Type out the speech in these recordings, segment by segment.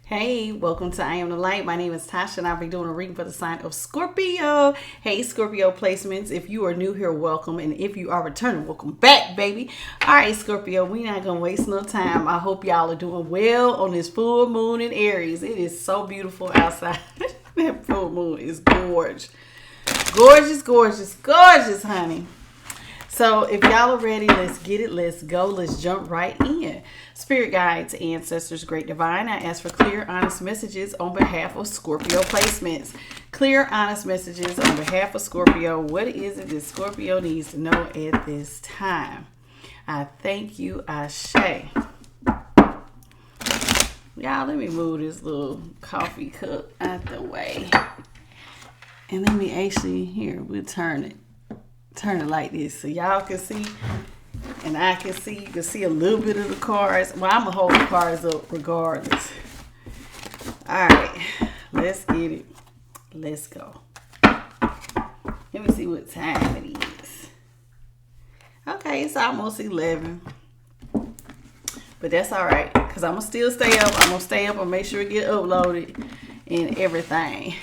Hey, welcome to I Am the Light. My name is Tasha and I'll be doing a reading for the sign of Scorpio. Hey, Scorpio placements. If you are new here, welcome. And if you are returning, welcome back, baby. All right, Scorpio, we not going to waste no time. I hope y'all are doing well on this full moon in Aries. It is so beautiful outside. That full moon is gorgeous. Gorgeous, gorgeous, gorgeous, honey. So if y'all are ready, let's get it. Let's go. Let's jump right in. Spirit guides, ancestors, great divine, I ask for clear, honest messages on behalf of Scorpio placements. Clear, honest messages on behalf of Scorpio. What is it that Scorpio needs to know at this time? I thank you, Ashe. Y'all, let me move this little coffee cup out the way. And let me actually, here, we'll turn it like this so y'all can see and I can see. You can see a little bit of the cards. Well, I'm gonna hold the cards up regardless. All right, let's get it. Let's go. Let me see what time it is. Okay, it's almost 11, but that's all right because I'm gonna still stay up. I'm gonna stay up and make sure it get uploaded and everything.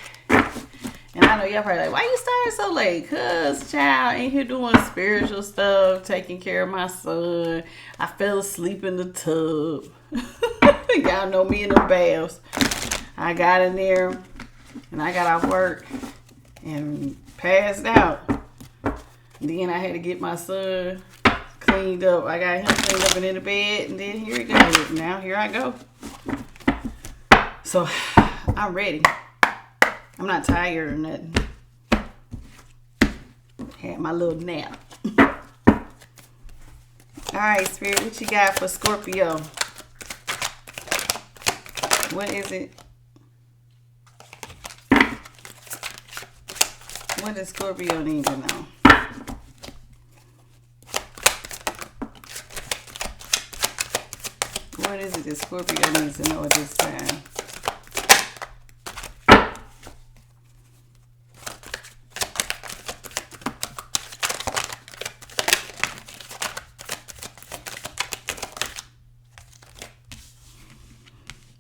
And I know y'all probably like, why you starting so late? Cause child ain't here doing spiritual stuff, taking care of my son. I fell asleep in the tub. Y'all know me in the baths. I got in there and I got off work and passed out. Then I had to get my son cleaned up. I got him cleaned up and in the bed, and then here it goes. Now here I go. So I'm ready. I'm not tired or nothing. Had my little nap. All right, Spirit, what you got for Scorpio? What is it? What does Scorpio need to know? What is it that Scorpio needs to know at this time?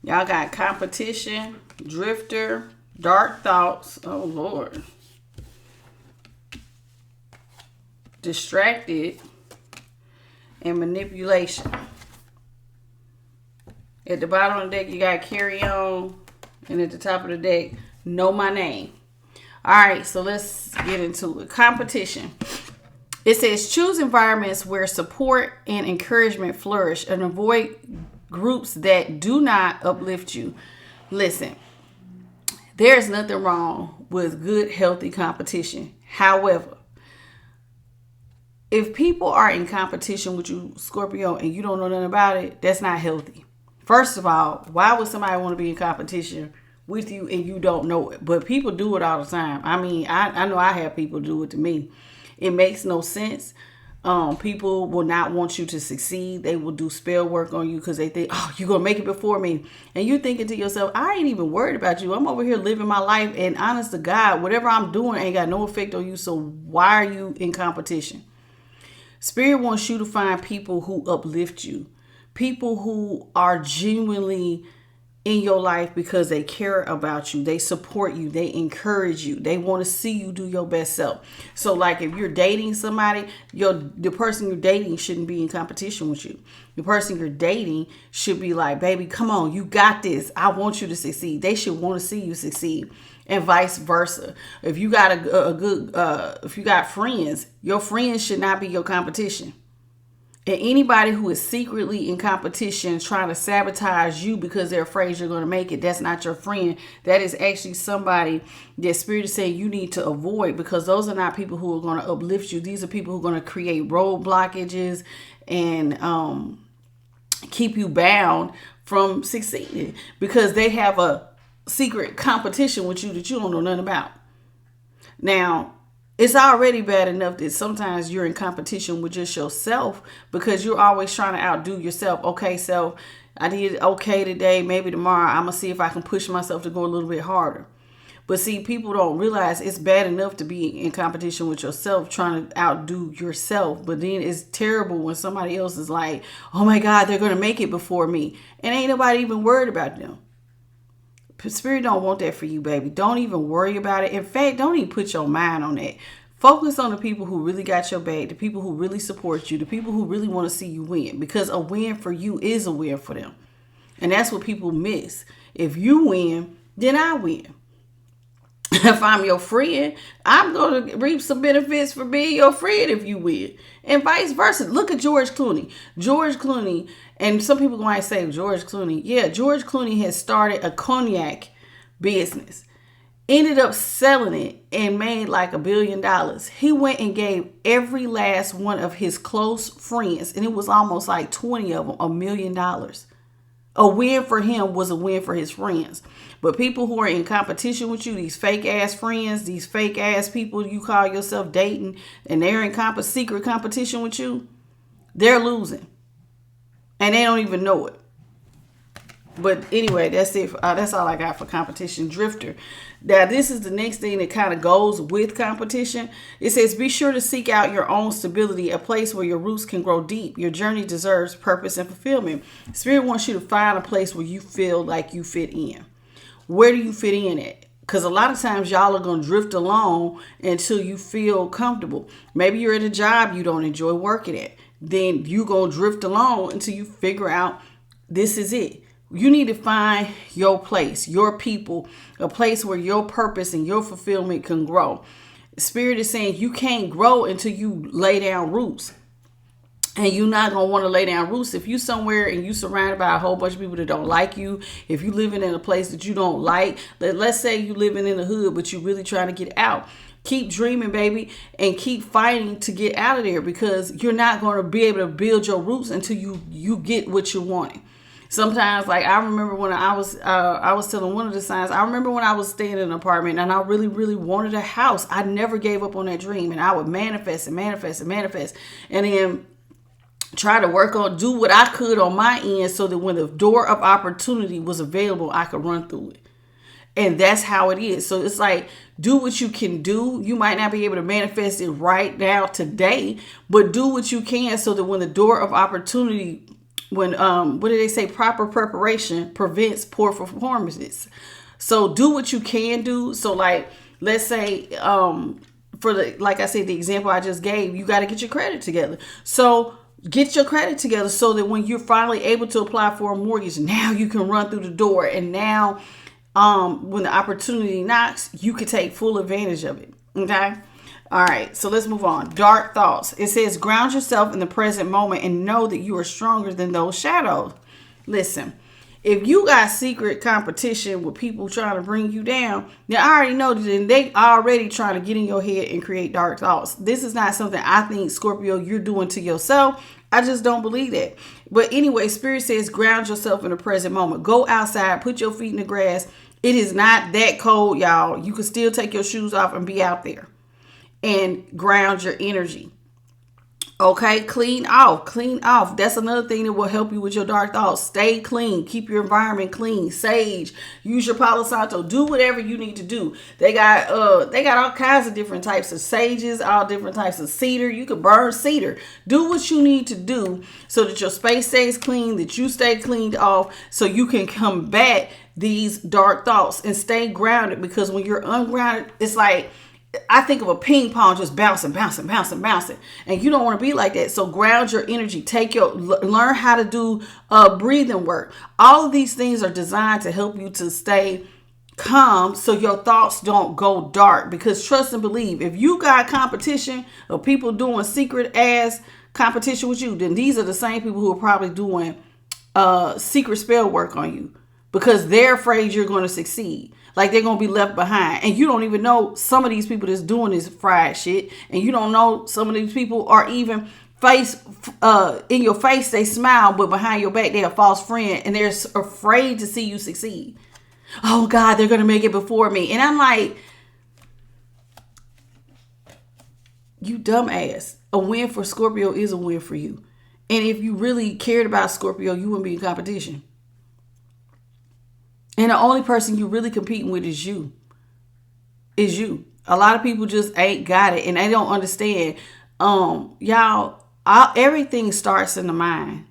Y'all got competition, drifter, dark thoughts. Oh, Lord. Distracted, and manipulation. At the bottom of the deck, you got carry on. And at the top of the deck, know my name. All right, so let's get into it. Competition. It says, choose environments where support and encouragement flourish and avoid groups that do not uplift you. Listen, there's nothing wrong with good, healthy competition. However, if people are in competition with you, Scorpio, and you don't know nothing about it, that's not healthy. First of all, why would somebody want to be in competition with you and you don't know it? But people do it all the time. I mean, I know I have people do it to me. It makes no sense. People will not want you to succeed. They will do spell work on you because they think, oh, you're going to make it before me. And you're thinking to yourself, I ain't even worried about you. I'm over here living my life. And honest to God, whatever I'm doing ain't got no effect on you. So why are you in competition? Spirit wants you to find people who uplift you. People who are genuinely in your life because they care about you. They support you. They encourage you. They want to see you do your best self. So like if you're dating somebody, the person you're dating shouldn't be in competition with you. The person you're dating should be like, baby, come on, you got this. I want you to succeed. They should want to see you succeed. And vice versa. If you got if you got friends, your friends should not be your competition. And anybody who is secretly in competition trying to sabotage you because they're afraid you're going to make it, that's not your friend. That is actually somebody that Spirit is saying you need to avoid, because those are not people who are going to uplift you. These are people who are going to create road blockages and keep you bound from succeeding because they have a secret competition with you that you don't know nothing about. Now, it's already bad enough that sometimes you're in competition with just yourself because you're always trying to outdo yourself. Okay, self, I did okay today. Maybe tomorrow I'm going to see if I can push myself to go a little bit harder. But see, people don't realize it's bad enough to be in competition with yourself, trying to outdo yourself. But then it's terrible when somebody else is like, oh my God, they're going to make it before me. And ain't nobody even worried about them. Spirit don't want that for you, baby. Don't even worry about it. In fact, don't even put your mind on that. Focus on the people who really got your back, the people who really support you, the people who really want to see you win. Because a win for you is a win for them. And that's what people miss. If you win, then I win. If I'm your friend, I'm going to reap some benefits for being your friend if you win. And vice versa. Look at George Clooney. George Clooney, and some people might say George Clooney. Yeah, George Clooney has started a cognac business. Ended up selling it and made like $1 billion. He went and gave every last one of his close friends, and it was almost like 20 of them, $1 million. A win for him was a win for his friends. But people who are in competition with you, these fake ass friends, these fake ass people you call yourself dating, and they're in secret competition with you, they're losing. And they don't even know it. But anyway, that's it. That's all I got for competition drifter. Now, this is the next thing that kind of goes with competition. It says, be sure to seek out your own stability, a place where your roots can grow deep. Your journey deserves purpose and fulfillment. Spirit wants you to find a place where you feel like you fit in. Where do you fit in at? Because a lot of times y'all are going to drift along until you feel comfortable. Maybe you're at a job you don't enjoy working at. Then you're going to drift along until you figure out this is it. You need to find your place, your people, a place where your purpose and your fulfillment can grow. Spirit is saying you can't grow until you lay down roots. And you're not going to want to lay down roots if you somewhere and you surrounded by a whole bunch of people that don't like you. If you living in a place that you don't like, let's say you living in the hood, but you really trying to get out. Keep dreaming, baby, and keep fighting to get out of there, because you're not going to be able to build your roots until you get what you're wanting. Sometimes, like I remember when I was telling one of the signs, I remember when I was staying in an apartment and I really, really wanted a house. I never gave up on that dream, and I would manifest and manifest and manifest, and then try to do what I could on my end so that when the door of opportunity was available, I could run through it. And that's how it is. So it's like, do what you can do. You might not be able to manifest it right now today, but do what you can so that when the door of opportunity, what do they say? Proper preparation prevents poor performances. So do what you can do. So like, let's say, like I said, the example I just gave, you got to get your credit together. So get your credit together so that when you're finally able to apply for a mortgage, now you can run through the door. And now, when the opportunity knocks, you can take full advantage of it. Okay. All right. So let's move on. Dark thoughts. It says, ground yourself in the present moment and know that you are stronger than those shadows. Listen, if you got secret competition with people trying to bring you down, then I already know that they already trying to get in your head and create dark thoughts. This is not something I think, Scorpio, you're doing to yourself. I just don't believe that. But anyway, Spirit says ground yourself in the present moment. Go outside, put your feet in the grass. It is not that cold, y'all. You can still take your shoes off and be out there and ground your energy. Okay, clean off. That's another thing that will help you with your dark thoughts. Stay clean. Keep your environment clean. Sage. Use your Palo Santo. Do whatever you need to do. They got all kinds of different types of sages, all different types of cedar. You can burn cedar. Do what you need to do so that your space stays clean, that you stay cleaned off, so you can combat these dark thoughts and stay grounded. Because when you're ungrounded, it's like, I think of a ping pong just bouncing. And you don't want to be like that. So ground your energy. Learn how to do breathing work. All of these things are designed to help you to stay calm so your thoughts don't go dark. Because trust and believe, if you got competition of people doing secret ass competition with you, then these are the same people who are probably doing secret spell work on you, because they're afraid you're going to succeed. Like they're going to be left behind. And you don't even know some of these people that's doing this fried shit. And you don't know some of these people are even in your face, they smile, but behind your back, they're a false friend. And they're afraid to see you succeed. Oh God, they're going to make it before me. And I'm like, you dumbass. A win for Scorpio is a win for you. And if you really cared about Scorpio, you wouldn't be in competition. And the only person you really competing with is you. A lot of people just ain't got it and they don't understand. Y'all, everything starts in the mind.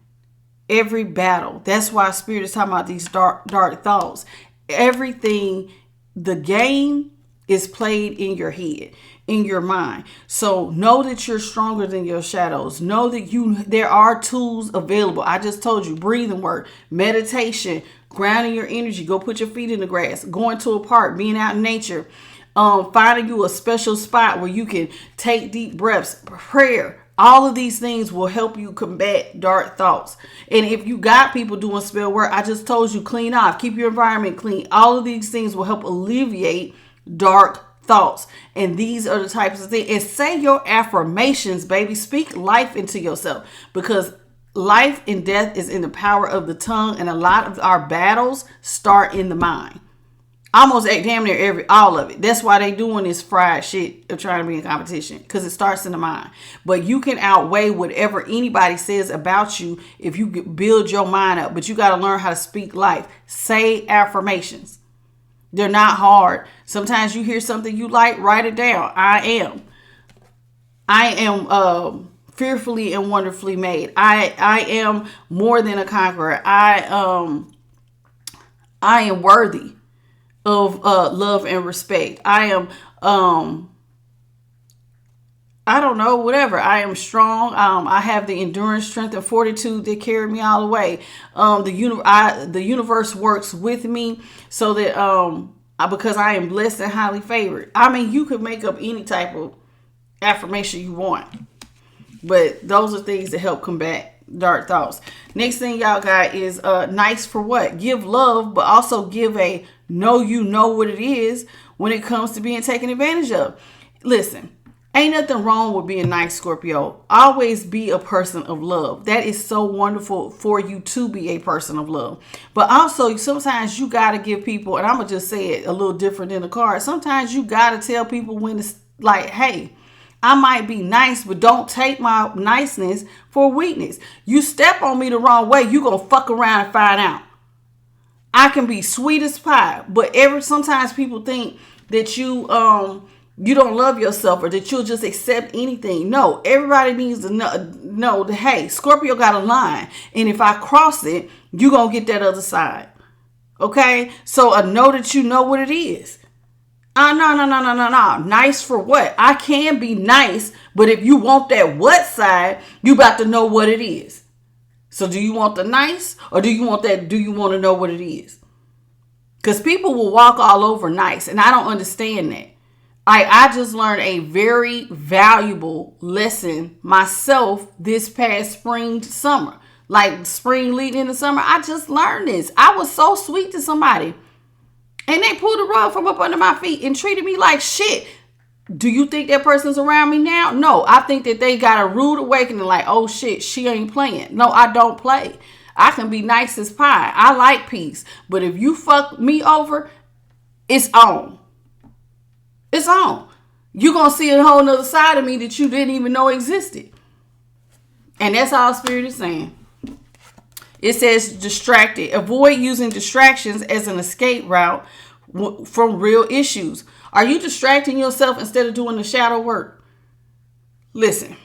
Every battle. That's why Spirit is talking about these dark thoughts. everything, the game is played in your head, in your mind. So know that you're stronger than your shadows. Know that there are tools available. I just told you, breathing work, meditation, grounding your energy. Go put your feet in the grass, going to a park, being out in nature, finding you a special spot where you can take deep breaths, prayer. All of these things will help you combat dark thoughts. And if you got people doing spell work, I just told you, clean off, keep your environment clean. All of these things will help alleviate dark thoughts. And these are the types of things. And say your affirmations, baby. Speak life into yourself, because life and death is in the power of the tongue. And a lot of our battles start in the mind. Almost damn near all of it. That's why they doing this fried shit of trying to be in competition, because it starts in the mind. But you can outweigh whatever anybody says about you if you build your mind up. But you got to learn how to speak life. Say affirmations. They're not hard. Sometimes you hear something you like, write it down. I am fearfully and wonderfully made. I am more than a conqueror. I am worthy of love and respect. I am I don't know, whatever. I am strong. I have the endurance, strength, and fortitude that carry me all the way. The universe works with me so that because I am blessed and highly favored. I mean, you could make up any type of affirmation you want, but those are things that help combat dark thoughts. Next thing y'all got is nice for what? Give love, but also give a know you know what it is when it comes to being taken advantage of. Listen, ain't nothing wrong with being nice, Scorpio. Always be a person of love. That is so wonderful for you to be a person of love. But also, sometimes you got to give people, and I'm going to just say it a little different than the card. Sometimes you got to tell people when it's like, hey, I might be nice, but don't take my niceness for weakness. You step on me the wrong way, you going to fuck around and find out. I can be sweet as pie, but sometimes people think that you don't love yourself or that you'll just accept anything. No, everybody needs to know that, hey, Scorpio got a line, and if I cross it, you going to get that other side. Okay? So know that you know what it is. No. Nice for what? I can be nice, but if you want that what side, you about to know what it is. So do you want the nice, or do you want to know what it is? Because people will walk all over nice, and I don't understand that. I just learned a very valuable lesson myself this past summer. Like spring leading into summer, I just learned this. I was so sweet to somebody, and they pulled the rug from up under my feet and treated me like shit. Do you think that person's around me now? No, I think that they got a rude awakening like, oh shit, she ain't playing. No, I don't play. I can be nice as pie. I like peace. But if you fuck me over, it's on. It's on. You're going to see a whole nother side of me that you didn't even know existed. And that's all Spirit is saying. It says distracted. Avoid using distractions as an escape route from real issues. Are you distracting yourself instead of doing the shadow work? Listen,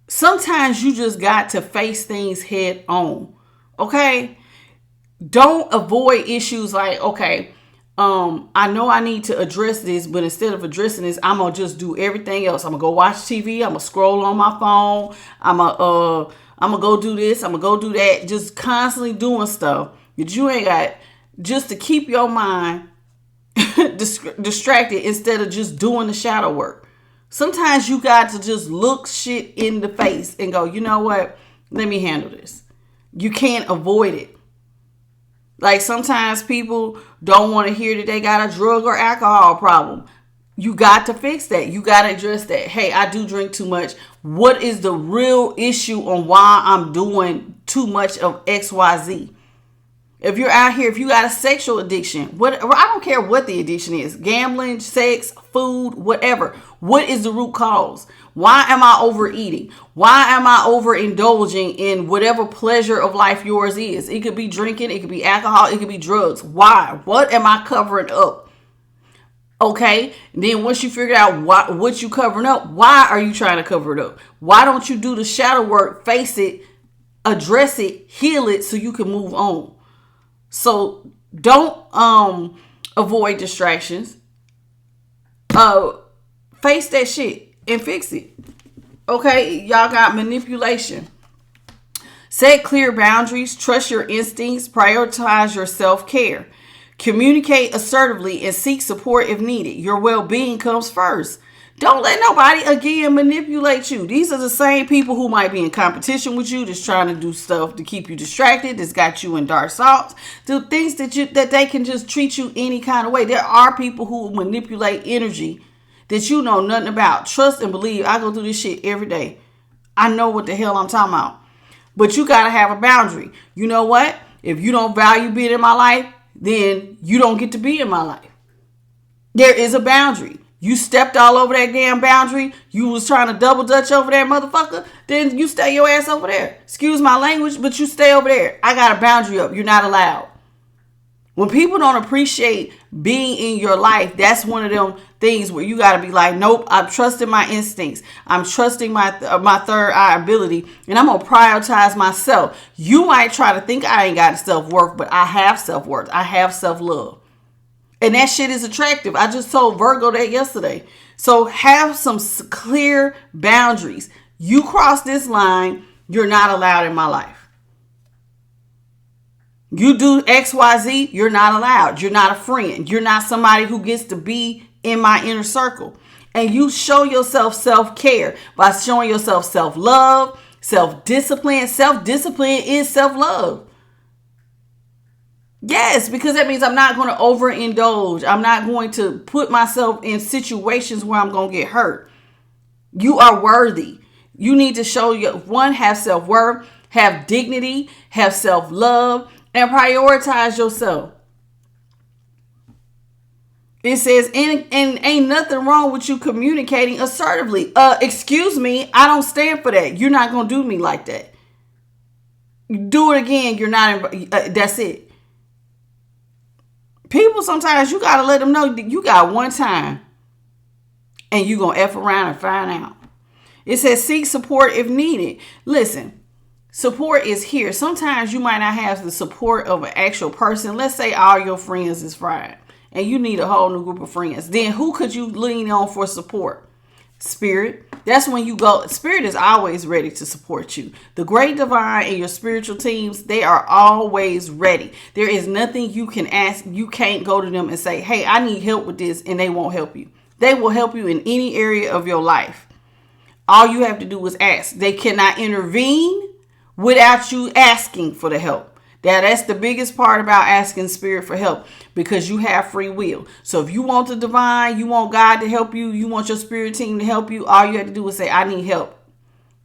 sometimes you just got to face things head on. Okay? Don't avoid issues like, okay, I know I need to address this, but instead of addressing this, I'm going to just do everything else. I'm going to go watch TV. I'm going to scroll on my phone. I'm going to go do this. I'm going to go do that. Just constantly doing stuff that you ain't got, just to keep your mind distracted instead of just doing the shadow work. Sometimes you got to just look shit in the face and go, you know what? Let me handle this. You can't avoid it. Like sometimes people don't want to hear that they got a drug or alcohol problem. You got to fix that. You got to address that. Hey, I do drink too much. What is the real issue on why I'm doing too much of XYZ? If you're out here, if you got a sexual addiction, I don't care what the addiction is, gambling, sex, food, whatever. What is the root cause? Why am I overeating? Why am I overindulging in whatever pleasure of life yours is? It could be drinking, it could be alcohol, it could be drugs. Why? What am I covering up? Okay, then once you figure out what you covering up, why are you trying to cover it up? Why don't you do the shadow work, face it, address it, heal it so you can move on? So Don't avoid distractions. Face that shit and fix it. Okay, y'all got manipulation. Set clear boundaries, trust your instincts, prioritize your self-care. Communicate assertively and seek support if needed. Your well-being comes first. Don't let nobody, again, manipulate you. These are the same people who might be in competition with you, that's trying to do stuff to keep you distracted, that's got you in dark thoughts, do things that they can just treat you any kind of way. There are people who manipulate energy that you know nothing about. Trust and believe. I go through this shit every day. I know what the hell I'm talking about. But you got to have a boundary. You know what? If you don't value being in my life, then you don't get to be in my life. There is a boundary. You stepped all over that damn boundary. You was trying to double dutch over there, motherfucker. Then you stay your ass over there. Excuse my language, but you stay over there. I got a boundary up. You're not allowed. When people don't appreciate being in your life, that's one of them things where you got to be like, nope, I'm trusting my instincts. I'm trusting my third eye ability, and I'm going to prioritize myself. You might try to think I ain't got self-worth, but I have self-worth. I have self-love. And that shit is attractive. I just told Virgo that yesterday. So have some clear boundaries. You cross this line, you're not allowed in my life. You do XYZ, you're not allowed. You're not a friend. You're not somebody who gets to be in my inner circle. And you show yourself self-care by showing yourself self-love, self-discipline. Self-discipline is self-love. Yes, because that means I'm not going to overindulge. I'm not going to put myself in situations where I'm going to get hurt. You are worthy. You need to show have self-worth, have dignity, have self-love, and prioritize yourself. It says, and ain't nothing wrong with you communicating assertively. Excuse me, I don't stand for that. You're not going to do me like that. You do it again, you're not, that's it. People, sometimes you got to let them know you got one time and you're going to F around and find out. It says, seek support if needed. Listen. Support is here. Sometimes you might not have the support of an actual person. Let's say all your friends is fried and you need a whole new group of friends. Then who could you lean on for support? Spirit. That's when you go. Spirit is always ready to support you. The great divine and your spiritual teams, they are always ready. There is nothing you can ask. You can't go to them and say, hey, I need help with this, and they won't help you. They will help you in any area of your life. All you have to do is ask. They cannot intervene without you asking for the help. That's the biggest part about asking spirit for help, because you have free will. So if you want the divine, you want God to help you, you want your spirit team to help you, all you have to do is say, I need help.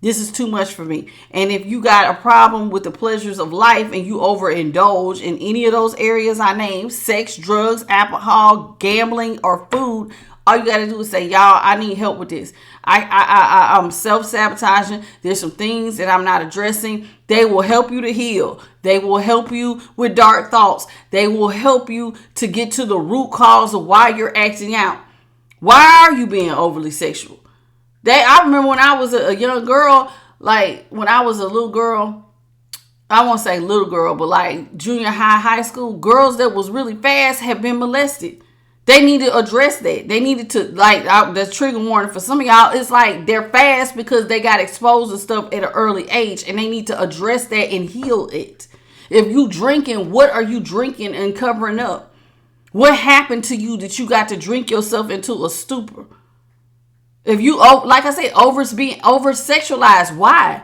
This is too much for me. And if you got a problem with the pleasures of life and you overindulge in any of those areas I named, sex, drugs, alcohol, gambling, or food, all you got to do is say, y'all, I need help with this. I'm self-sabotaging. There's some things that I'm not addressing. They will help you to heal. They will help you with dark thoughts. They will help you to get to the root cause of why you're acting out. Why are you being overly sexual? I remember when I was a young girl, like when I was a little girl, I won't say little girl, but like junior high school, girls that was really fast have been molested. They need to address that. They needed to, like, that's trigger warning for some of y'all. It's like they're fast because they got exposed to stuff at an early age, and they need to address that and heal it. If you drinking, what are you drinking and covering up? What happened to you that you got to drink yourself into a stupor? If you, like I said, being over sexualized, why?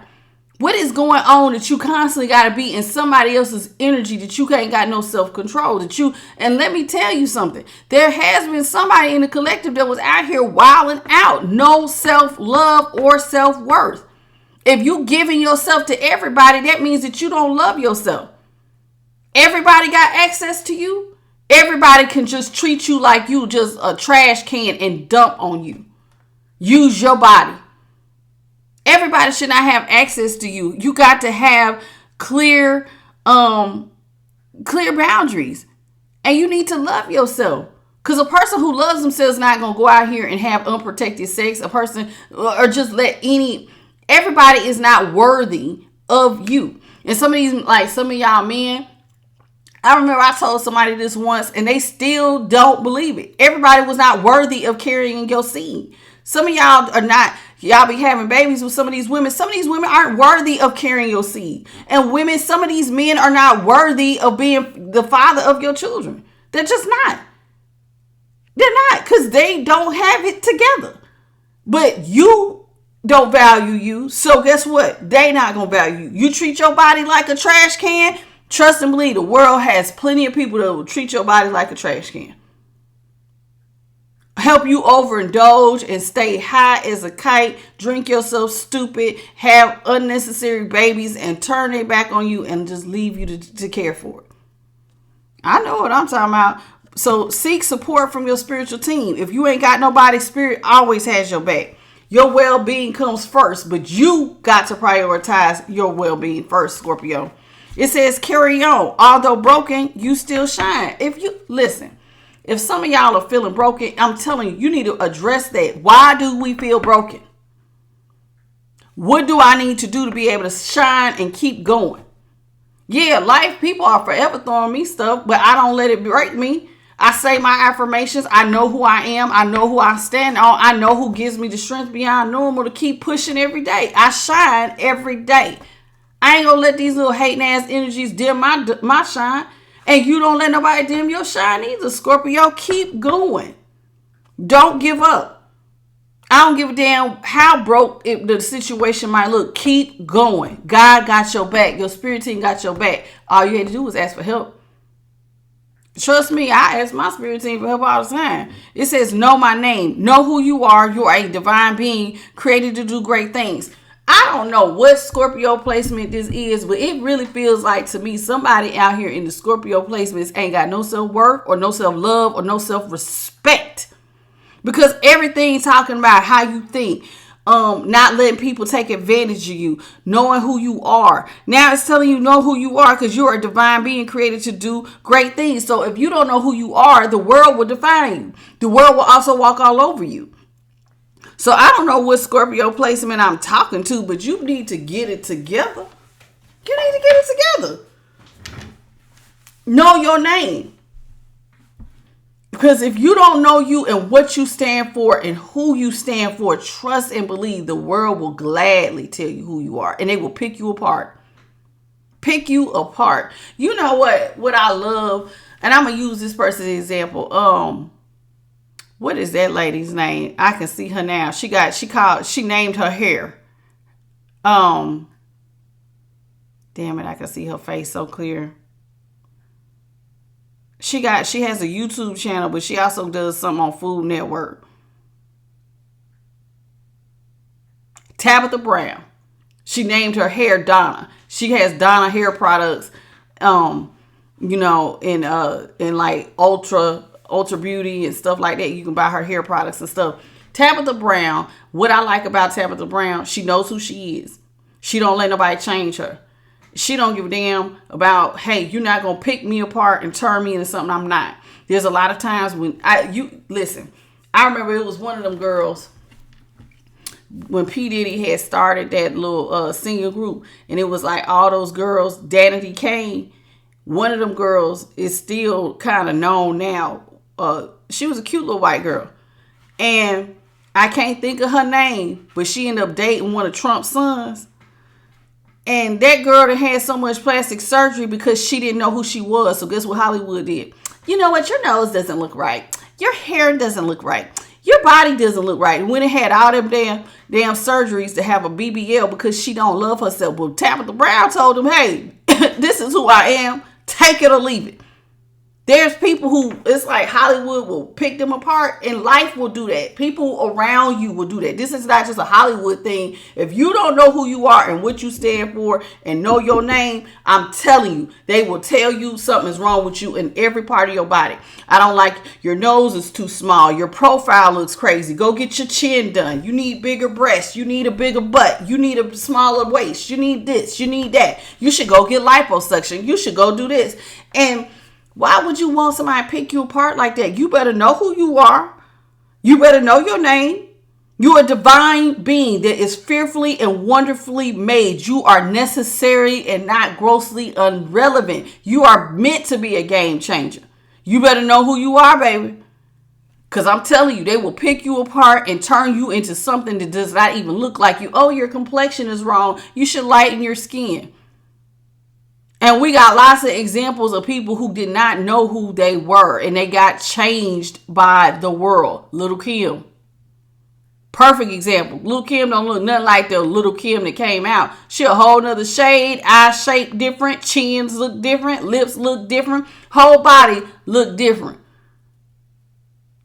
What is going on that you constantly got to be in somebody else's energy, that you ain't got no self-control, and let me tell you something. There has been somebody in the collective that was out here wilding out. No self-love or self-worth. If you giving yourself to everybody, that means that you don't love yourself. Everybody got access to you. Everybody can just treat you like you just a trash can and dump on you. Use your body. Everybody should not have access to you. You got to have clear boundaries. And you need to love yourself. Because a person who loves themselves is not going to go out here and have unprotected sex. A person, or just everybody is not worthy of you. And some of y'all men, I remember I told somebody this once and they still don't believe it. Everybody was not worthy of carrying your seed. Some of y'all are not. Y'all be having babies with some of these women. Some of these women aren't worthy of carrying your seed. And women, some of these men are not worthy of being the father of your children. They're just not. They're not, because they don't have it together. But you don't value you. So guess what? They not going to value you. You treat your body like a trash can. Trust and believe, the world has plenty of people that will treat your body like a trash can. Help you overindulge and stay high as a kite, drink yourself stupid, have unnecessary babies, and turn their back on you and just leave you to care for it. I know what I'm talking about. So seek support from your spiritual team. If you ain't got nobody, spirit always has your back. Your well-being comes first, but you got to prioritize your well-being first, Scorpio. It says carry on. Although broken, you still shine. If you listen, if some of y'all are feeling broken, I'm telling you, you need to address that. Why do we feel broken? What do I need to do to be able to shine and keep going? Yeah, life, people are forever throwing me stuff, but I don't let it break me. I say my affirmations. I know who I am. I know who I stand on. I know who gives me the strength beyond normal to keep pushing every day. I shine every day. I ain't gonna let these little hating ass energies dim my shine. And you don't let nobody dim your shine either, Scorpio. Keep going. Don't give up. I don't give a damn how broke the situation might look. Keep going. God got your back. Your spirit team got your back. All you had to do was ask for help. Trust me, I ask my spirit team for help all the time. It says, know my name. Know who you are. You are a divine being created to do great things. I don't know what Scorpio placement this is, but it really feels like to me somebody out here in the Scorpio placements ain't got no self-worth or no self-love or no self-respect. Because everything's talking about how you think, not letting people take advantage of you, knowing who you are. Now it's telling you know who you are because you're a divine being created to do great things. So if you don't know who you are, the world will define you. The world will also walk all over you. So I don't know what Scorpio placement I'm talking to, but you need to get it together. You need to get it together. Know your name. Because if you don't know you and what you stand for and who you stand for, trust and believe the world will gladly tell you who you are. And they will pick you apart. Pick you apart. You know what I love? And I'm going to use this person as an example. What is that lady's name? I can see her now. She named her hair. Damn it, I can see her face so clear. She has a YouTube channel, but she also does something on Food Network. Tabitha Brown. She named her hair Donna. She has Donna hair products, in like Ultra Beauty and stuff like that. You can buy her hair products and stuff. Tabitha Brown, what I like about Tabitha Brown, she knows who she is. She don't let nobody change her. She don't give a damn about, hey, you're not going to pick me apart and turn me into something I'm not. There's a lot of times when listen, I remember it was one of them girls when P. Diddy had started that little singing group, and it was like all those girls, Danity Kane. One of them girls is still kind of known now. She was a cute little white girl. And I can't think of her name, but she ended up dating one of Trump's sons. And that girl that had so much plastic surgery because she didn't know who she was. So guess what Hollywood did? You know what? Your nose doesn't look right. Your hair doesn't look right. Your body doesn't look right. And when it had all them damn surgeries to have a BBL because she don't love herself. Well, Tabitha Brown told him, hey, this is who I am. Take it or leave it. There's people who, it's like Hollywood will pick them apart, and life will do that. People around you will do that. This is not just a Hollywood thing. If you don't know who you are and what you stand for and know your name, I'm telling you, they will tell you something is wrong with you in every part of your body. I don't like your nose is too small. Your profile looks crazy. Go get your chin done. You need bigger breasts. You need a bigger butt. You need a smaller waist. You need this. You need that. You should go get liposuction. You should go do this. And why would you want somebody to pick you apart like that? You better know who you are. You better know your name. You are a divine being that is fearfully and wonderfully made. You are necessary and not grossly irrelevant. You are meant to be a game changer. You better know who you are, baby. Because I'm telling you, they will pick you apart and turn you into something that does not even look like you. Oh, your complexion is wrong. You should lighten your skin. And we got lots of examples of people who did not know who they were and they got changed by the world. Little Kim. Perfect example. Little Kim don't look nothing like the Little Kim that came out. She a whole nother shade. Eyes shape different. Chins look different. Lips look different. Whole body look different.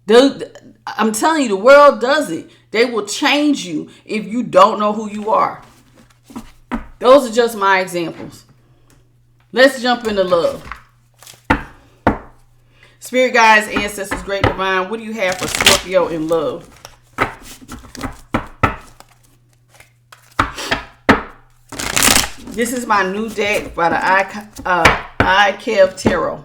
I'm telling you, the world does it. They will change you if you don't know who you are. Those are just my examples. Let's jump into love. Spirit guides, ancestors, great divine. What do you have for Scorpio in love? This is my new deck by the IKEV Tarot.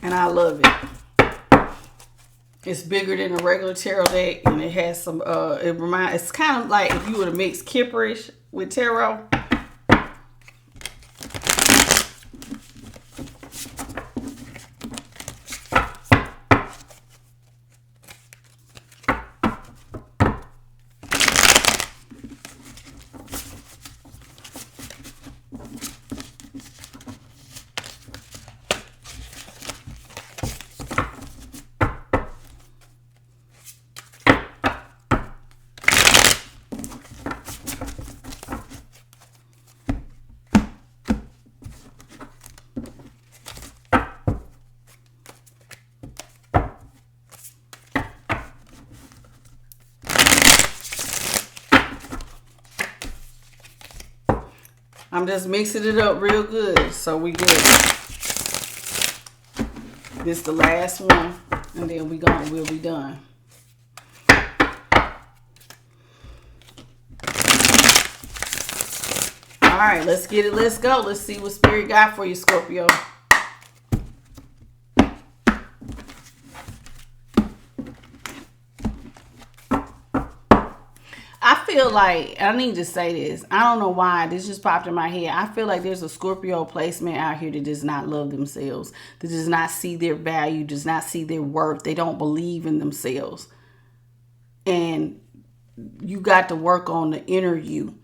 And I love it. It's bigger than a regular tarot deck, and it has some. It's kind of like if you were to mix Kipperish with tarot. I'm just mixing it up real good, so we good. This is the last one, and then we'll be done. All right, let's get it. Let's go. Let's see what Spirit got for you, Scorpio. I feel like, I need to say this. I don't know why. This just popped in my head. I feel like there's a Scorpio placement out here that does not love themselves. That does not see their value, does not see their worth. They don't believe in themselves. And you got to work on the inner you.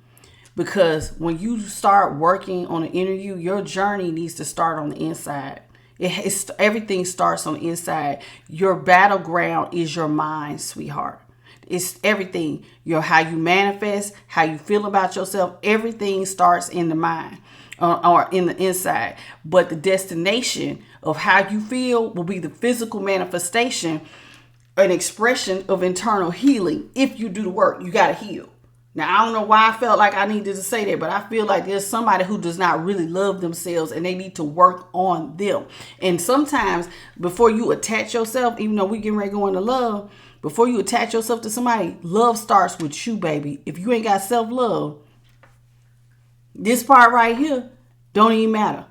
Because when you start working on the inner you, your journey needs to start on the inside. Everything starts on the inside. Your battleground is your mind, sweetheart. It's everything. How you manifest, how you feel about yourself. Everything starts in the mind or in the inside. But the destination of how you feel will be the physical manifestation, an expression of internal healing. If you do the work, you got to heal. Now, I don't know why I felt like I needed to say that, but I feel like there's somebody who does not really love themselves and they need to work on them. And sometimes before you attach yourself, even though we getting ready to go into love, before you attach yourself to somebody, love starts with you, baby. If you ain't got self-love, this part right here don't even matter.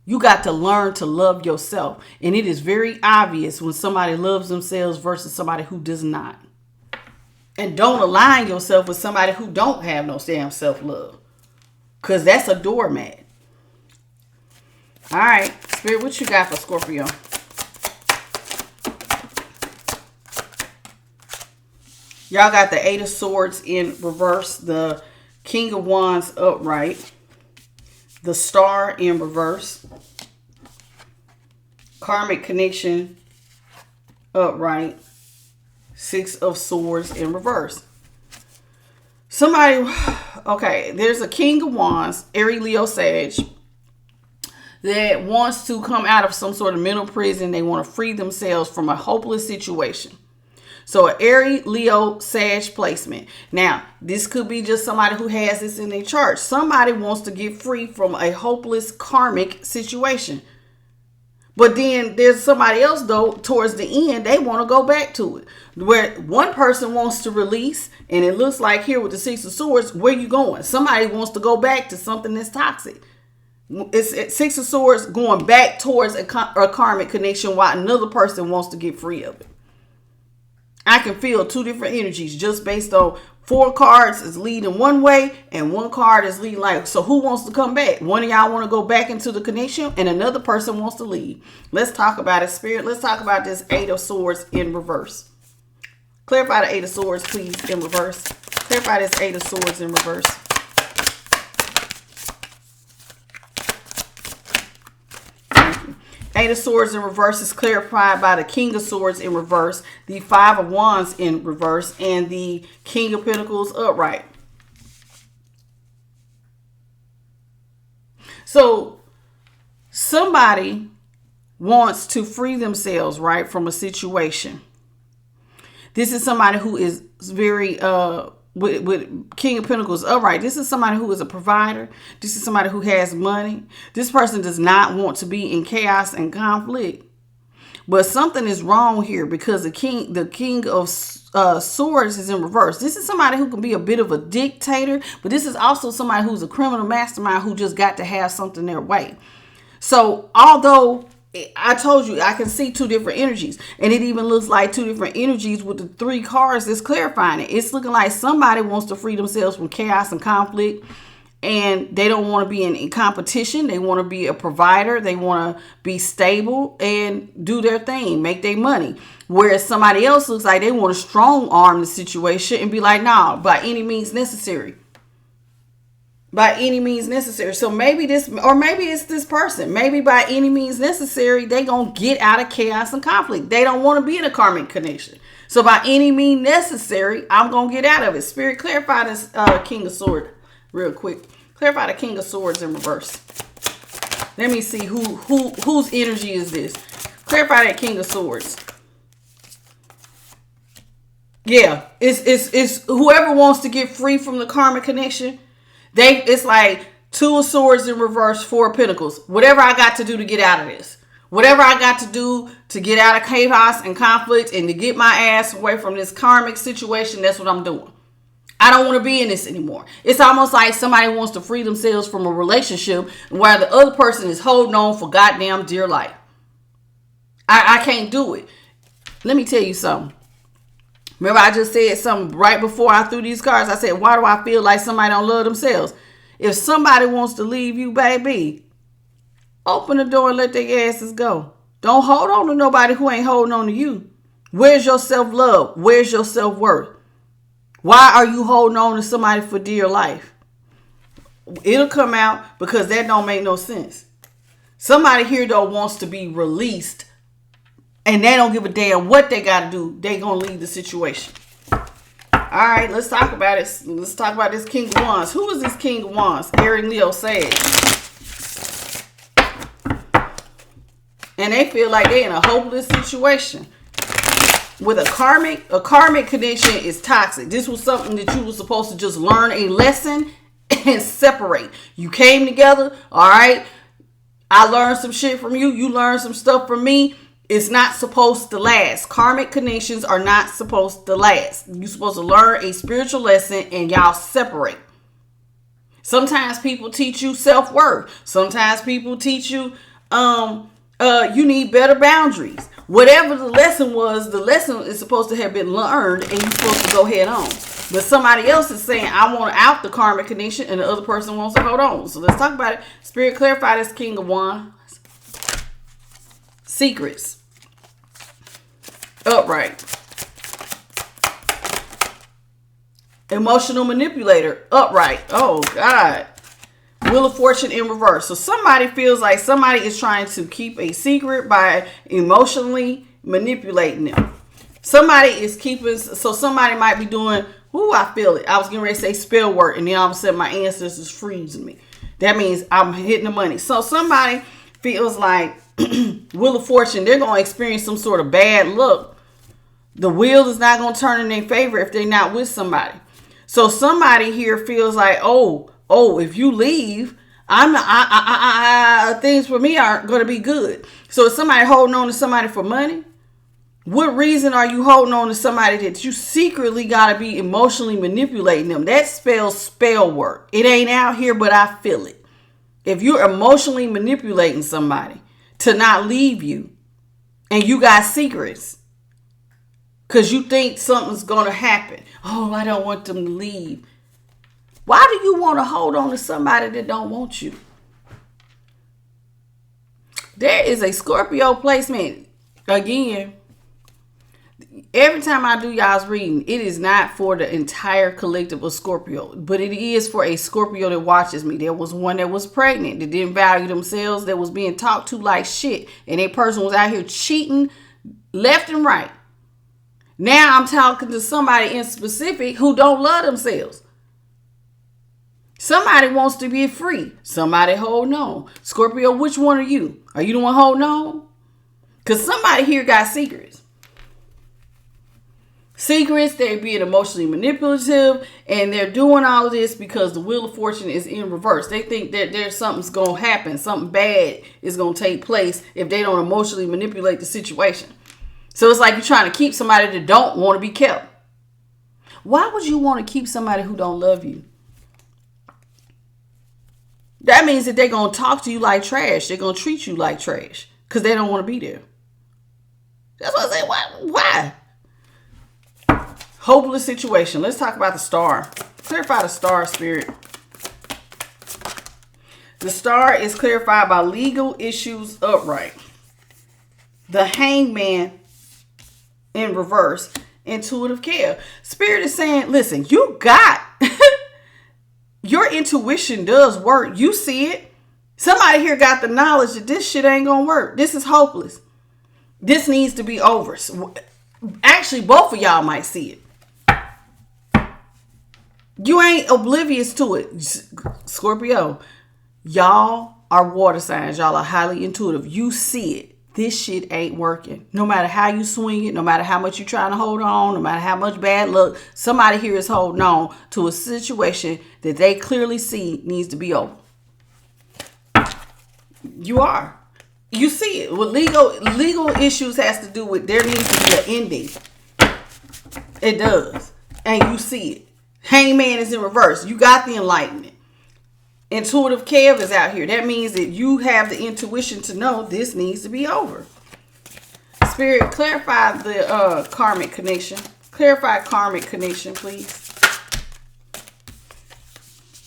You got to learn to love yourself. And it is very obvious when somebody loves themselves versus somebody who does not. And don't align yourself with somebody who don't have no damn self-love. Because that's a doormat. All right. Spirit, what you got for Scorpio? Y'all got the Eight of Swords in reverse. The King of Wands upright. The Star in reverse. Karmic Connection upright. Six of Swords in reverse. Somebody, okay, there's a King of Wands, Aries, Leo, Sag, that wants to come out of some sort of mental prison. They want to free themselves from a hopeless situation. So an Aries, Leo, Sag placement. Now, this could be just somebody who has this in their chart. Somebody wants to get free from a hopeless karmic situation. But then there's somebody else, though, towards the end, they want to go back to it. Where one person wants to release, and it looks like here with the Six of Swords, where you going? Somebody wants to go back to something that's toxic. It's Six of Swords going back towards a karmic connection while another person wants to get free of it. I can feel two different energies just based on 4 cards is leading one way and 1 card is leading like, so who wants to come back? One of y'all want to go back into the connection and another person wants to leave. Let's talk about it, Spirit. Let's talk about this 8 of Swords in reverse. Clarify the 8 of Swords, please, in reverse. Clarify this 8 of Swords in reverse. Eight of Swords in reverse is clarified by the King of Swords in reverse, the 5 of Wands in reverse, and the King of Pentacles upright. So somebody wants to free themselves, right, from a situation. This is somebody who is very with King of Pentacles upright. This is somebody who is a provider. This is somebody who has money. This person does not want to be in chaos and conflict. But something is wrong here because the King of Swords is in reverse. This is somebody who can be a bit of a dictator, but this is also somebody who's a criminal mastermind who just got to have something their way. So although I told you I can see 2 different energies, and it even looks like 2 different energies with the 3 cards that's clarifying it. It's looking like somebody wants to free themselves from chaos and conflict, and they don't want to be in competition. They want to be a provider. They want to be stable and do their thing, make their money. Whereas somebody else looks like they want to strong arm the situation and be like, nah, by any means necessary. By any means necessary. So maybe this, or maybe it's this person. Maybe by any means necessary, they gonna get out of chaos and conflict. They don't want to be in a karmic connection. So by any means necessary, I'm gonna get out of it. Spirit, clarify this King of Swords real quick. Clarify the King of Swords in reverse. Let me see whose energy is this. Clarify that King of Swords. Yeah, it's whoever wants to get free from the karmic connection. It's like 2 of Swords in reverse, 4 of Pentacles. Whatever I got to do to get out of this. Whatever I got to do to get out of chaos and conflict and to get my ass away from this karmic situation, that's what I'm doing. I don't want to be in this anymore. It's almost like somebody wants to free themselves from a relationship while the other person is holding on for goddamn dear life. I can't do it. Let me tell you something. Remember, I just said something right before I threw these cards. I said, why do I feel like somebody don't love themselves? If somebody wants to leave you, baby, open the door and let their asses go. Don't hold on to nobody who ain't holding on to you. Where's your self-love? Where's your self-worth? Why are you holding on to somebody for dear life? It'll come out because that don't make no sense. Somebody here, though, wants to be released. And they don't give a damn what they got to do. They going to leave the situation. All right, let's talk about it. Let's talk about this King of Wands. Who is this King of Wands? Aries, Leo, Sag. And they feel like they're in a hopeless situation. With a karmic connection is toxic. This was something that you were supposed to just learn a lesson and separate. You came together, all right? I learned some shit from you. You learned some stuff from me. It's not supposed to last. Karmic connections are not supposed to last. You're supposed to learn a spiritual lesson and y'all separate. Sometimes people teach you self-worth. Sometimes people teach you you need better boundaries. Whatever the lesson was, the lesson is supposed to have been learned and you're supposed to go head on. But somebody else is saying, I want out the karmic connection and the other person wants to hold on. So let's talk about it. Spirit, clarify this King of Wands. Secrets. Upright. Emotional manipulator. Upright. Oh, God. Wheel of Fortune in reverse. So somebody feels like somebody is trying to keep a secret by emotionally manipulating them. Somebody is keeping, so somebody might be doing, ooh, I feel it. I was getting ready to say spell work, and then all of a sudden my ancestors freezing me. That means I'm hitting the money. So somebody feels like Wheel of Fortune, they're going to experience some sort of bad luck. The wheel is not going to turn in their favor if they're not with somebody. So somebody here feels like, oh, if you leave, Things for me aren't going to be good. So if somebody holding on to somebody for money, what reason are you holding on to somebody that you secretly got to be emotionally manipulating them? That spells spell work. It ain't out here, but I feel it. If you're emotionally manipulating somebody to not leave you and you got secrets because you think something's going to happen. Oh, I don't want them to leave. Why do you want to hold on to somebody that don't want you? There is a Scorpio placement. Again, every time I do y'all's reading, it is not for the entire collective of Scorpio, but it is for a Scorpio that watches me. There was one that was pregnant, that didn't value themselves, that was being talked to like shit, and that person was out here cheating left and right. Now I'm talking to somebody in specific who don't love themselves. Somebody wants to be free. Somebody holding on. Scorpio, which one are you? Are you the one holding on? Because somebody here got secrets. Secrets, they're being emotionally manipulative, and they're doing all of this because the Wheel of Fortune is in reverse. They think that there's something's going to happen. Something bad is going to take place if they don't emotionally manipulate the situation. So it's like you're trying to keep somebody that don't want to be kept. Why would you want to keep somebody who don't love you? That means that they're going to talk to you like trash. They're going to treat you like trash because they don't want to be there. That's what I say. Why? Hopeless situation. Let's talk about the star. Clarify the star, Spirit. The star is clarified by legal issues upright. The Hangman in reverse. Intuitive care. Spirit is saying, listen, you got... Your intuition does work. You see it. Somebody here got the knowledge that this shit ain't gonna work. This is hopeless. This needs to be over. Actually, both of y'all might see it. You ain't oblivious to it. Scorpio, y'all are water signs. Y'all are highly intuitive. You see it. This shit ain't working. No matter how you swing it, no matter how much you're trying to hold on, no matter how much bad luck, somebody here is holding on to a situation that they clearly see needs to be over. You are. You see it. What legal issues has to do with there needs to be an ending. It does. And you see it. Hangman is in reverse. You got the enlightenment. Intuitive Kev is out here. That means that you have the intuition to know this needs to be over. Spirit, clarify the karmic connection. Clarify karmic connection, please.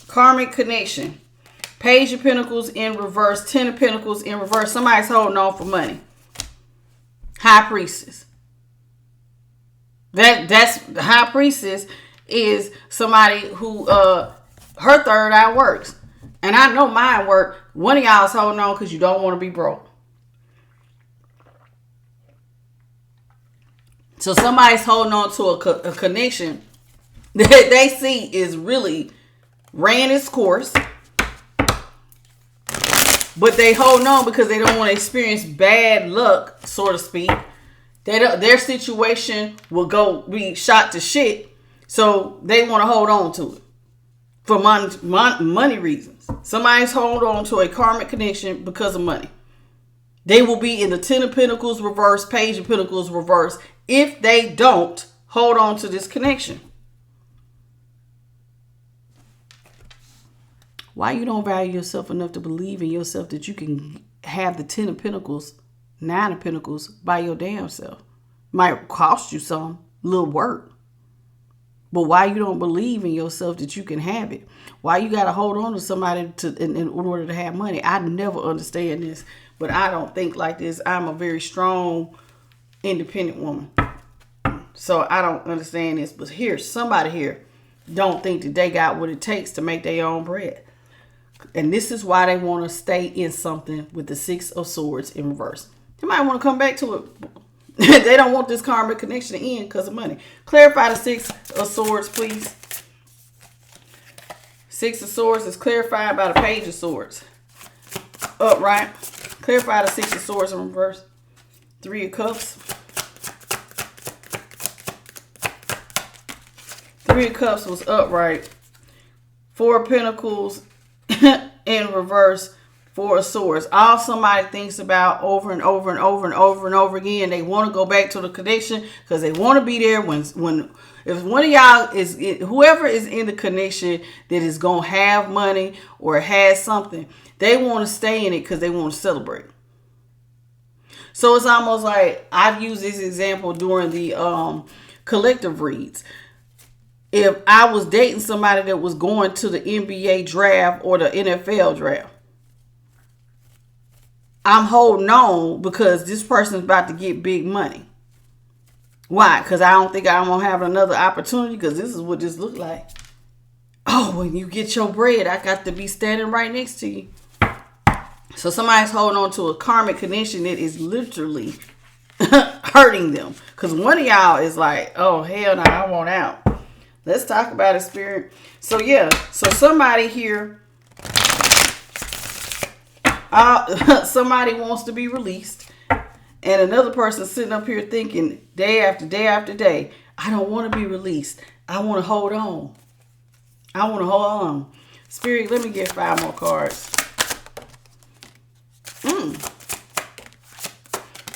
Karmic connection. Page of Pentacles in reverse. Ten of Pentacles in reverse. Somebody's holding on for money. High Priestess. That's the High Priestess is somebody who her third eye works. And I know mine work. One of y'all is holding on because you don't want to be broke. So somebody's holding on to a connection that they see is really ran its course. But they holding on because they don't want to experience bad luck, so to speak. Their situation will be shot to shit. So they want to hold on to it for money reasons. Somebody's holding on to a karmic connection because of money. They will be in the Ten of Pentacles reverse, Page of Pentacles reverse, if they don't hold on to this connection. Why you don't value yourself enough to believe in yourself that you can have the Ten of Pentacles, Nine of Pentacles by your damn self? Might cost you some little work. But why you don't believe in yourself that you can have it? Why you got to hold on to somebody in order to have money? I never understand this, but I don't think like this. I'm a very strong, independent woman. So I don't understand this. But somebody here don't think that they got what it takes to make their own bread. And this is why they want to stay in something with the Six of Swords in reverse. They might want to come back to it. They don't want this karmic connection to end because of money. Clarify the Six of Swords, please. Six of Swords is clarified by the Page of Swords. Upright. Clarify the Six of Swords in reverse. Three of Cups. Three of Cups was upright. Four of Pentacles in reverse, Four of Swords. All somebody thinks about over and over and over and over and over again. They want to go back to the connection because they want to be there when if one of y'all whoever is in the connection that is going to have money or has something, they want to stay in it because they want to celebrate. So it's almost like I've used this example during the collective reads. If I was dating somebody that was going to the NBA draft or the NFL draft, I'm holding on because this person's about to get big money. Why? Because I don't think I'm going to have another opportunity, because this is what this look like. Oh, when you get your bread, I got to be standing right next to you. So somebody's holding on to a karmic connection that is literally hurting them. Because one of y'all is like, oh, hell no, I want out. Let's talk about it, Spirit. So yeah, so somebody here, somebody wants to be released. And another person sitting up here thinking day after day after day, I don't want to be released. I want to hold on. I want to hold on. Spirit, let me get 5 more cards.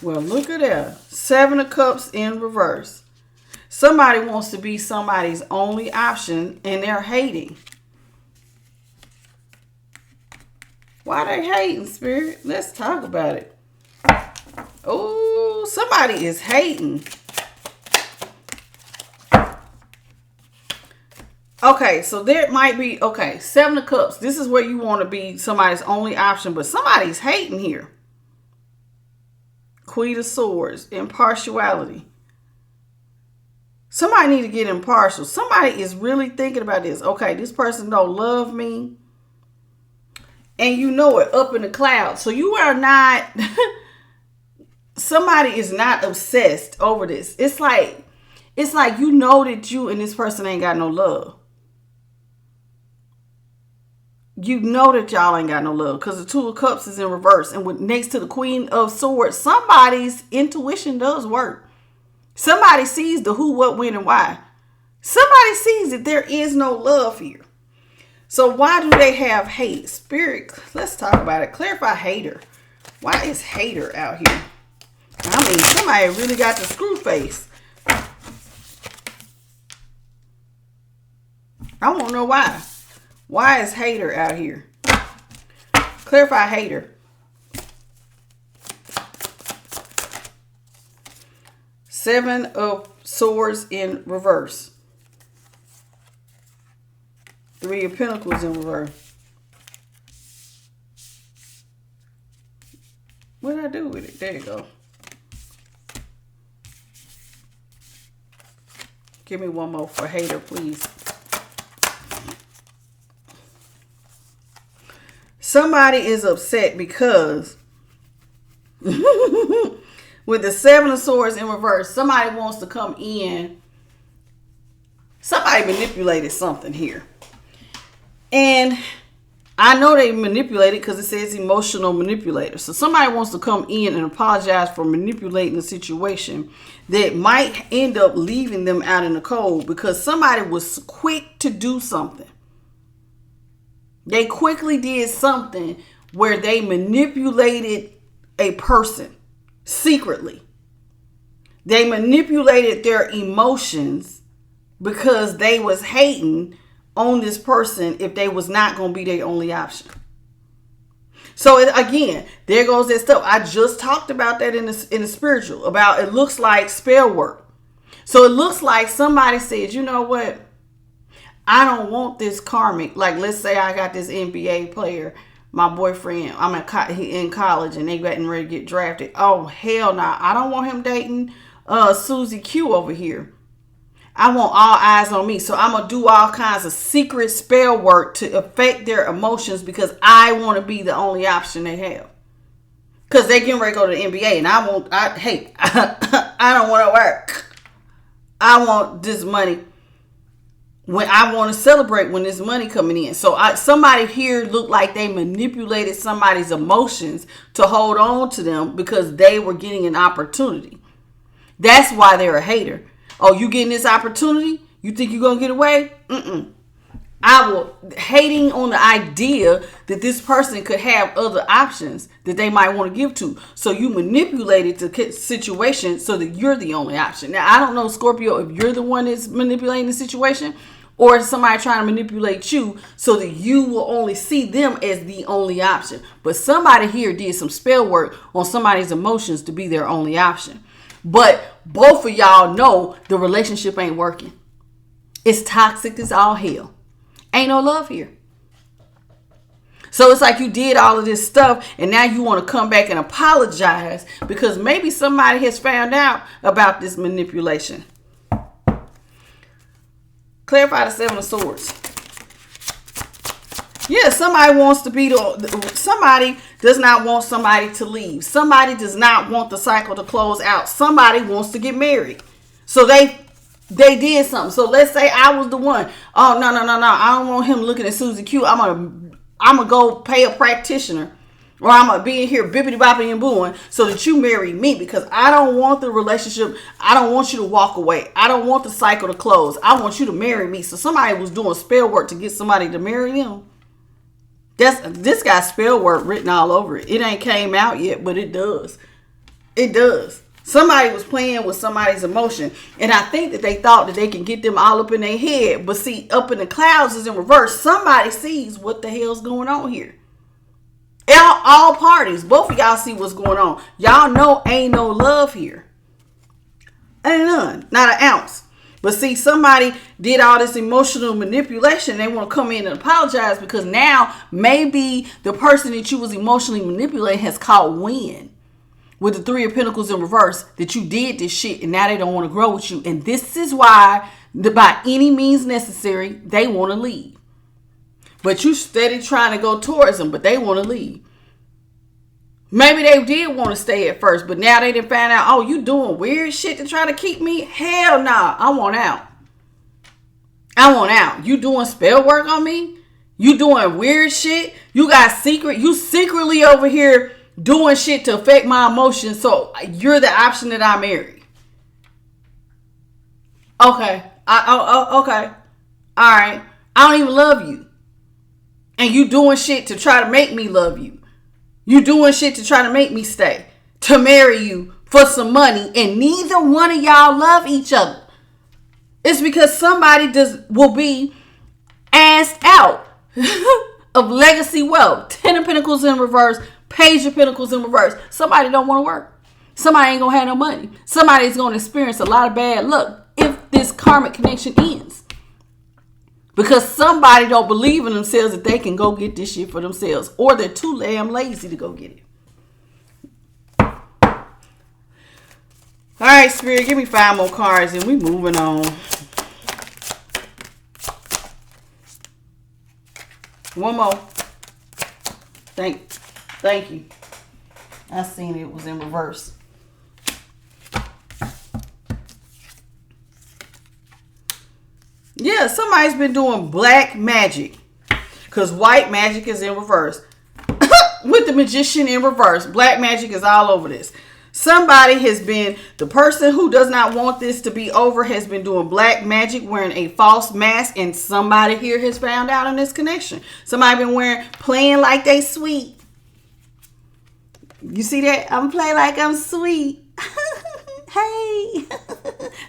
Well, look at that. 7 of Cups in reverse. Somebody wants to be somebody's only option and they're hating. Why they hating, Spirit? Let's talk about it. Oh, somebody is hating. Okay, so there might be, 7 of Cups. This is where you want to be somebody's only option, but somebody's hating here. Queen of Swords, impartiality. Somebody need to get impartial. Somebody is really thinking about this. Okay, this person don't love me. And you know it, up in the clouds. So you are not... Somebody is not obsessed over this. It's like you know that you and this person ain't got no love. You know that y'all ain't got no love because the 2 of Cups is in reverse. And with next to the Queen of Swords, somebody's intuition does work. Somebody sees the who, what, when, and why. Somebody sees that there is no love here. So why do they have hate? Spirit, let's talk about it. Clarify hater. Why is hater out here? I mean, somebody really got the screw face. I want to know why. Why is hater out here? Clarify hater. Seven of Swords in reverse. 3 of Pentacles in reverse. What did I do with it? There you go. Give me one more for hater, please. Somebody is upset because with the 7 of Swords in reverse, somebody wants to come in. Somebody manipulated something here. And I know they manipulated because it says emotional manipulator. So somebody wants to come in and apologize for manipulating the situation that might end up leaving them out in the cold because somebody was quick to do something. They quickly did something where they manipulated a person secretly. They manipulated their emotions because they was hating on this person if they was not going to be their only option. So again, there goes that stuff. I just talked about that in the spiritual, about it looks like spell work. So it looks like somebody says, you know what? I don't want this karmic. Like, let's say I got this NBA player, my boyfriend, I'm in college and they getting ready to get drafted. Oh, hell no. I don't want him dating Susie Q over here. I want all eyes on me. So I'm going to do all kinds of secret spell work to affect their emotions because I want to be the only option they have. Because they getting ready to go to the NBA and I don't want to work. I want this money. When I want to celebrate when there's money coming in. So somebody here looked like they manipulated somebody's emotions to hold on to them because they were getting an opportunity. That's why they're a hater. Oh, you getting this opportunity? You think you're going to get away? hating on the idea that this person could have other options that they might want to give to. So you manipulated the situation so that you're the only option. Now, I don't know, Scorpio, if you're the one that's manipulating the situation or is somebody trying to manipulate you so that you will only see them as the only option. But somebody here did some spell work on somebody's emotions to be their only option. But both of y'all know the relationship ain't working. It's toxic as all hell. Ain't no love here. So it's like you did all of this stuff and now you want to come back and apologize because maybe somebody has found out about this manipulation. Clarify the Seven of Swords. Yeah, somebody wants to be somebody does not want somebody to leave. Somebody does not want the cycle to close out. Somebody wants to get married. So they did something. So let's say I was the one. Oh, no. I don't want him looking at Susie Q. I'm gonna go pay a practitioner. Or I'm going to be in here bippity bopping and booing so that you marry me because I don't want the relationship. I don't want you to walk away. I don't want the cycle to close. I want you to marry me. So somebody was doing spell work to get somebody to marry them. This got spell work written all over it. It ain't came out yet, but it does. It does. Somebody was playing with somebody's emotion. And I think that they thought that they can get them all up in their head. But see, up in the clouds is in reverse. Somebody sees what the hell's going on here. All parties, both of y'all see what's going on. Y'all know ain't no love here. Ain't none. Not an ounce. But see, somebody did all this emotional manipulation. They want to come in and apologize because now maybe the person that you was emotionally manipulating has caught wind with the Three of Pentacles in reverse that you did this shit and now they don't want to grow with you. And this is why, by any means necessary, they want to leave. But you steady trying to go towards them, but they want to leave. Maybe they did want to stay at first, but now they done found out, oh, you doing weird shit to try to keep me? Hell nah, I want out. I want out. You doing spell work on me? You doing weird shit? You secretly over here doing shit to affect my emotions, so you're the option that I marry. Okay. Okay. All right. I don't even love you. And you doing shit to try to make me love you. You doing shit to try to make me stay. To marry you for some money. And neither one of y'all love each other. It's because somebody will be asked out of legacy wealth. Ten of Pentacles in reverse. Page of Pentacles in reverse. Somebody don't want to work. Somebody ain't going to have no money. Somebody's going to experience a lot of bad luck if this karmic connection ends. Because somebody don't believe in themselves that they can go get this shit for themselves. Or they're too damn lazy to go get it. All right, Spirit, give me 5 more cards and we moving on. One more. Thank you. I seen it was in reverse. Yeah, somebody's been doing black magic. Because white magic is in reverse. With the Magician in reverse. Black magic is all over this. Somebody has been, the person who does not want this to be over has been doing black magic, wearing a false mask. And somebody here has found out in this connection. Somebody been playing like they sweet. You see that? I'm playing like I'm sweet. Hey.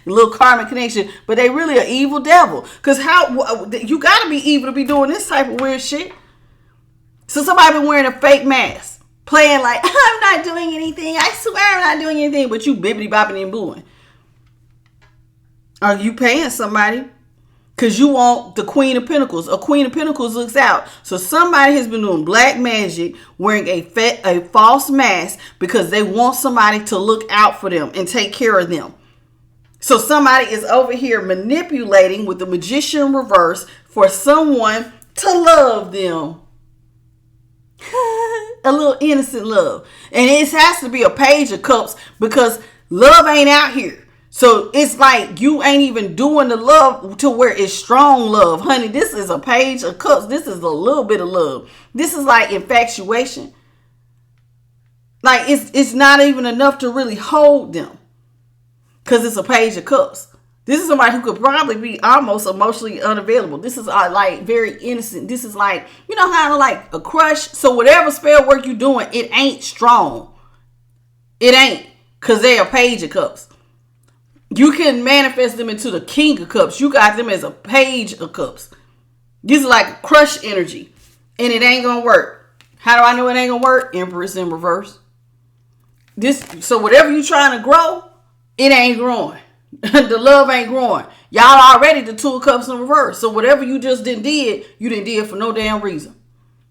Little karmic connection, but they really an evil devil. Because how you gotta be evil to be doing this type of weird shit. So somebody been wearing a fake mask, playing like I'm not doing anything. I swear I'm not doing anything, but you bibbity bopping and booing. Are you paying somebody? Because you want the Queen of Pentacles. A Queen of Pentacles looks out. So somebody has been doing black magic, wearing a false mask because they want somebody to look out for them and take care of them. So somebody is over here manipulating with the Magician reverse for someone to love them. A little innocent love. And it has to be a Page of Cups because love ain't out here. So it's like you ain't even doing the love to where it's strong love. Honey, this is a Page of Cups. This is a little bit of love. This is like infatuation. Like it's not even enough to really hold them. Because it's a Page of Cups. This is somebody who could probably be almost emotionally unavailable. This is like very innocent. This is like, you know how like a crush. So whatever spell work you're doing, it ain't strong. It ain't, because they're a page of cups. You can manifest them into the king of cups. You got them as a page of cups. This is like crush energy. And it ain't going to work. How do I know it ain't going to work? Empress in reverse. So whatever you trying to grow, it ain't growing. The love ain't growing. Y'all already the two of cups in reverse. So whatever you just did, you didn't did for no damn reason.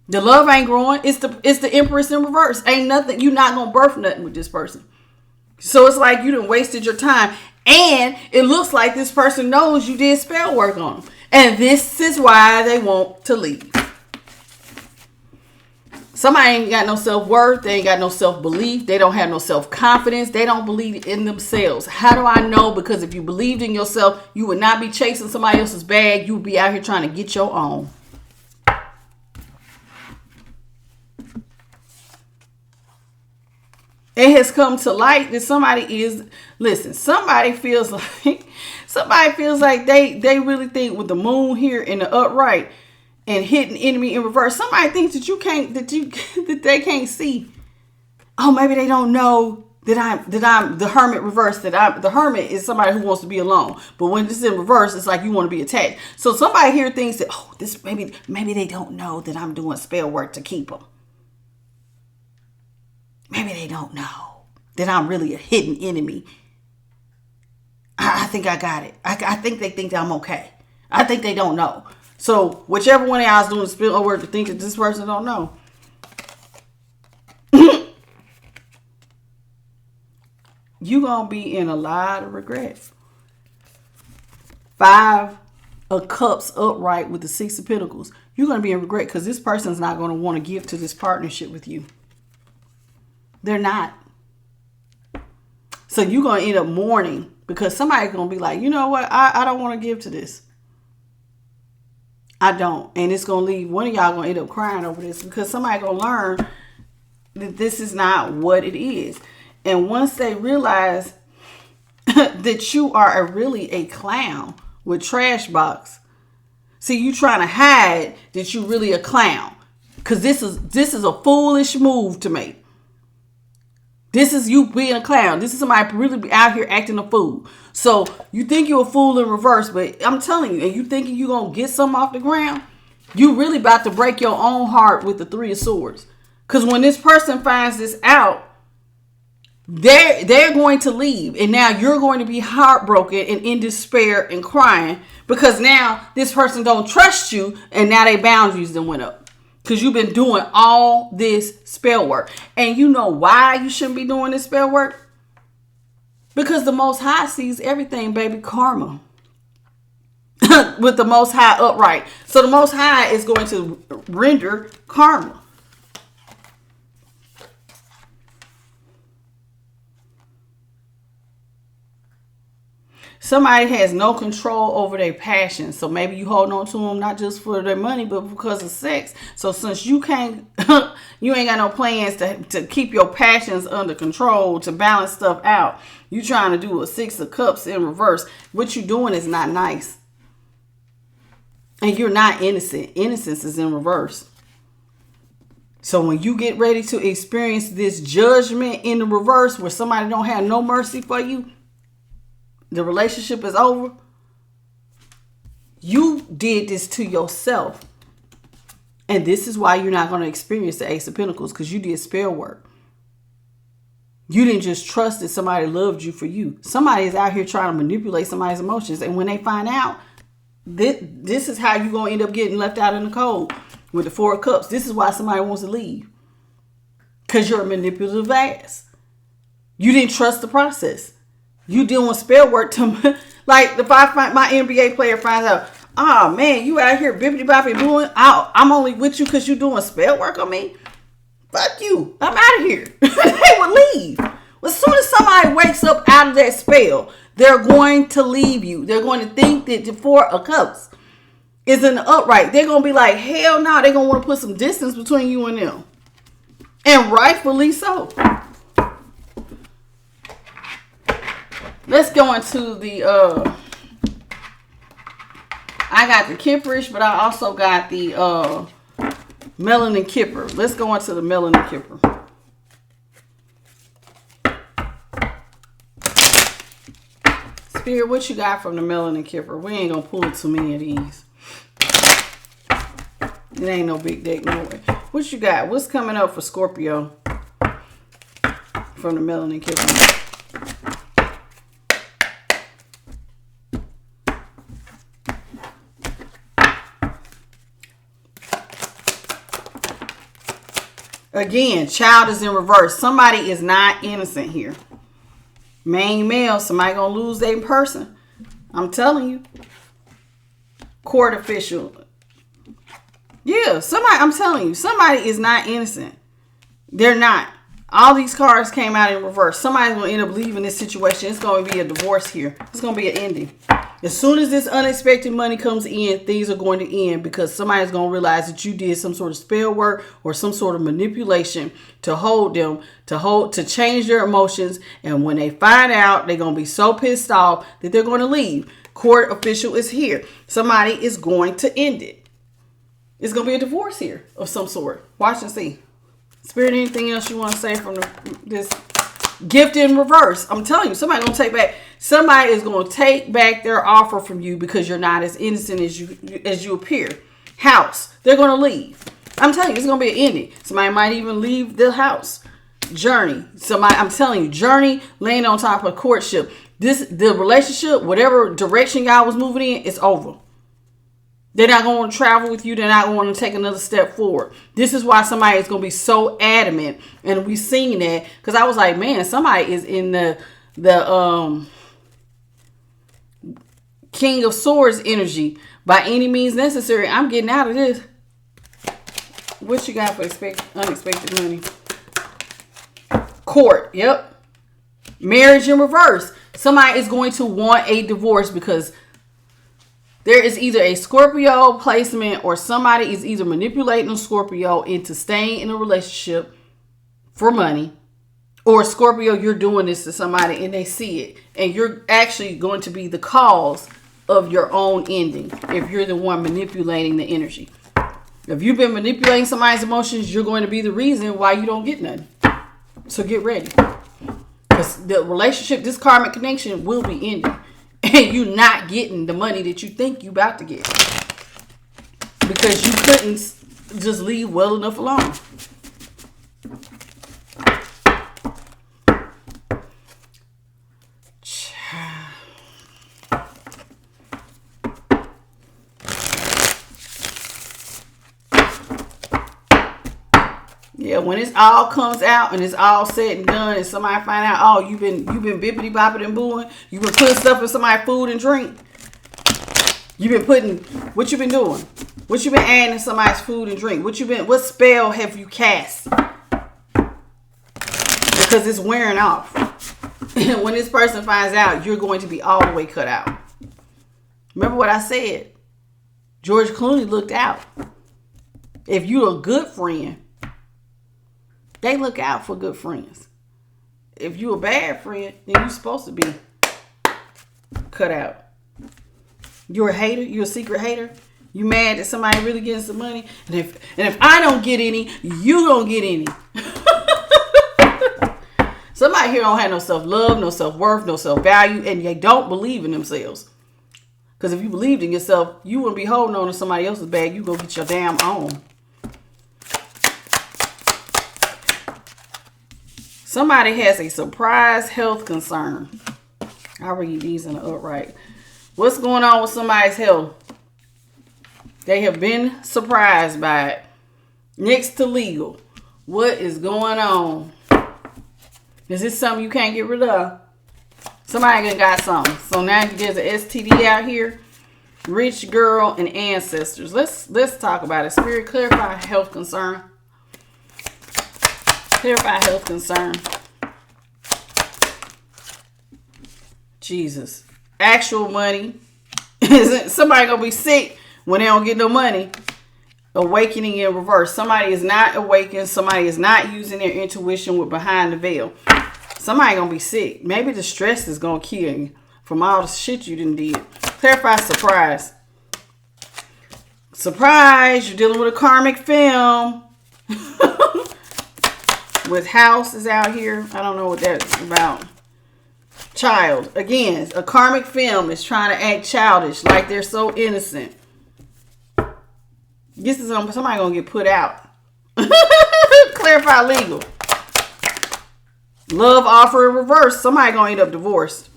The love ain't growing. It's the Empress in reverse. Ain't nothing. You're not going to birth nothing with this person. So it's like you done wasted your time. And it looks like this person knows you did spell work on them. And this is why they want to leave. Somebody ain't got no self-worth. They ain't got no self-belief. They don't have no self-confidence. They don't believe in themselves. How do I know? Because if you believed in yourself, you would not be chasing somebody else's bag. You would be out here trying to get your own. It has come to light that somebody feels like they really think with the moon here in the upright and hitting enemy in reverse. Somebody thinks that they can't see. Oh, maybe they don't know that I'm the hermit reverse. The hermit is somebody who wants to be alone. But when this is in reverse, it's like you want to be attached. So somebody here thinks that, this maybe they don't know that I'm doing spell work to keep them. Maybe they don't know that I'm really a hidden enemy. I think I got it. I think they think that I'm okay. I think they don't know. So whichever one of y'all is doing the spell work to think that this person don't know. You're going to be in a lot of regret. 5 of Cups upright with the 6 of Pentacles. You're going to be in regret because this person's not going to want to give to this partnership with you. They're not. So you're going to end up mourning because somebody's going to be like, you know what? I don't want to give to this. I don't. And it's going to leave one of y'all going to end up crying over this because somebody's going to learn that this is not what it is. And once they realize that you are really a clown with trash box. See, you trying to hide that you really a clown because this is a foolish move to make. This is you being a clown. This is somebody really out here acting a fool. So you think you're a fool in reverse, but I'm telling you, and you thinking you're going to get something off the ground, you really about to break your own heart with the 3 of Swords. Because when this person finds this out, they're going to leave. And now you're going to be heartbroken and in despair and crying because now this person don't trust you and now their boundaries done went up. Because you've been doing all this spell work. And you know why you shouldn't be doing this spell work? Because the Most High sees everything, baby. Karma. With the Most High upright. So the Most High is going to render karma. Somebody has no control over their passion. So maybe you hold on to them not just for their money, but because of sex. So since you can't, you ain't got no plans to keep your passions under control, to balance stuff out. You trying to do a 6 of Cups in reverse. What you doing is not nice. And you're not innocent. Innocence is in reverse. So when you get ready to experience this judgment in the reverse where somebody don't have no mercy for you, the relationship is over. You did this to yourself. And this is why you're not going to experience the Ace of Pentacles, because you did spell work. You didn't just trust that somebody loved you for you. Somebody is out here trying to manipulate somebody's emotions. And when they find out, this is how you're going to end up getting left out in the cold with the 4 of Cups. This is why somebody wants to leave. Because you're a manipulative ass. You didn't trust the process. You doing spell work to like if my NBA player finds out, oh man, you out here bippity boppity doing. I'm only with you because you doing spell work on me. Fuck you. I'm out of here. They would leave. As soon as somebody wakes up out of that spell, they're going to leave you. They're going to think that the 4 of Cups is in the upright. They're going to be like, hell no. They're going to want to put some distance between you and them. And rightfully so. Let's go into the I got the Kipperish, but I also got the Melanin Kipper. Let's go into the Melanin Kipper. Spirit, what you got from the Melanin Kipper? We ain't gonna pull too many of these. It ain't no big deck no way. What you got? What's coming up for Scorpio from the Melanin Kipper? Again, child is in reverse. Somebody is not innocent here. Main male, somebody gonna lose their person. I'm telling you. Court official. Yeah, somebody, I'm telling you, somebody is not innocent. They're not. All these cards came out in reverse. Somebody's gonna end up leaving this situation. It's gonna be a divorce here. It's gonna be an ending. As soon as this unexpected money comes in, things are going to end because somebody's going to realize that you did some sort of spell work or some sort of manipulation to hold them, to change their emotions. And when they find out, they're going to be so pissed off that they're going to leave. Court official is here. Somebody is going to end it. It's going to be a divorce here of some sort. Watch and see. Spirit, anything else you want to say from this gift in reverse? I'm telling you, somebody gonna take back. Somebody is gonna take back their offer from you because you're not as innocent as you appear. House, they're gonna leave. I'm telling you, it's gonna be an ending. Somebody might even leave the house. Journey. Somebody, I'm telling you, journey, laying on top of courtship. The relationship, whatever direction y'all was moving in, it's over. They're not going to travel with you. They're not going to take another step forward. This is why somebody is going to be so adamant. And we seen that. Because I was like, man, somebody is in the King of Swords energy. By any means necessary. I'm getting out of this. What you got for unexpected money? Court. Yep. Marriage in reverse. Somebody is going to want a divorce because there is either a Scorpio placement or somebody is either manipulating a Scorpio into staying in a relationship for money, or Scorpio, you're doing this to somebody and they see it and you're actually going to be the cause of your own ending if you're the one manipulating the energy. If you've been manipulating somebody's emotions, you're going to be the reason why you don't get nothing. So get ready. Because the relationship, this karmic connection will be ending. And you not getting the money that you think you about to get. Because you couldn't just leave well enough alone. Yeah, when it's all comes out and it's all said and done, and somebody find out, oh, you've been bippity bopping and booing, you've been putting stuff in somebody's food and drink. You've been putting, what you been doing? What you been adding to somebody's food and drink? What spell have you cast? Because it's wearing off. And when this person finds out, you're going to be all the way cut out. Remember what I said? George Clooney looked out. If you're a good friend, they look out for good friends. If you're a bad friend, then you're supposed to be cut out. You're a hater. You're a secret hater. You mad that somebody really getting some money. And if I don't get any, you don't get any. Somebody here don't have no self-love, no self-worth, no self-value, and they don't believe in themselves. Because if you believed in yourself, you wouldn't be holding on to somebody else's bag. You go get your damn own. Somebody has a surprise health concern. I'll read these in the upright. What's going on with somebody's health? They have been surprised by it. Next to legal. What is going on? Is this something you can't get rid of? Somebody got something. So now there's an STD out here. Rich girl and ancestors. Let's talk about it. Spirit, clarify health concern. Clarify health concern. Jesus. Actual money. Isn't somebody gonna be sick when they don't get no money? Awakening in reverse. Somebody is not awakened. Somebody is not using their intuition with behind the veil. Somebody gonna be sick. Maybe the stress is gonna kill you from all the shit you done did. Clarify surprise. Surprise, you're dealing with a karmic film. With house is out here. I don't know what that's about. Child. Again, a karmic film is trying to act childish, like they're so innocent. This is somebody gonna get put out. Clarify legal. Love offer in reverse. Somebody gonna end up divorced.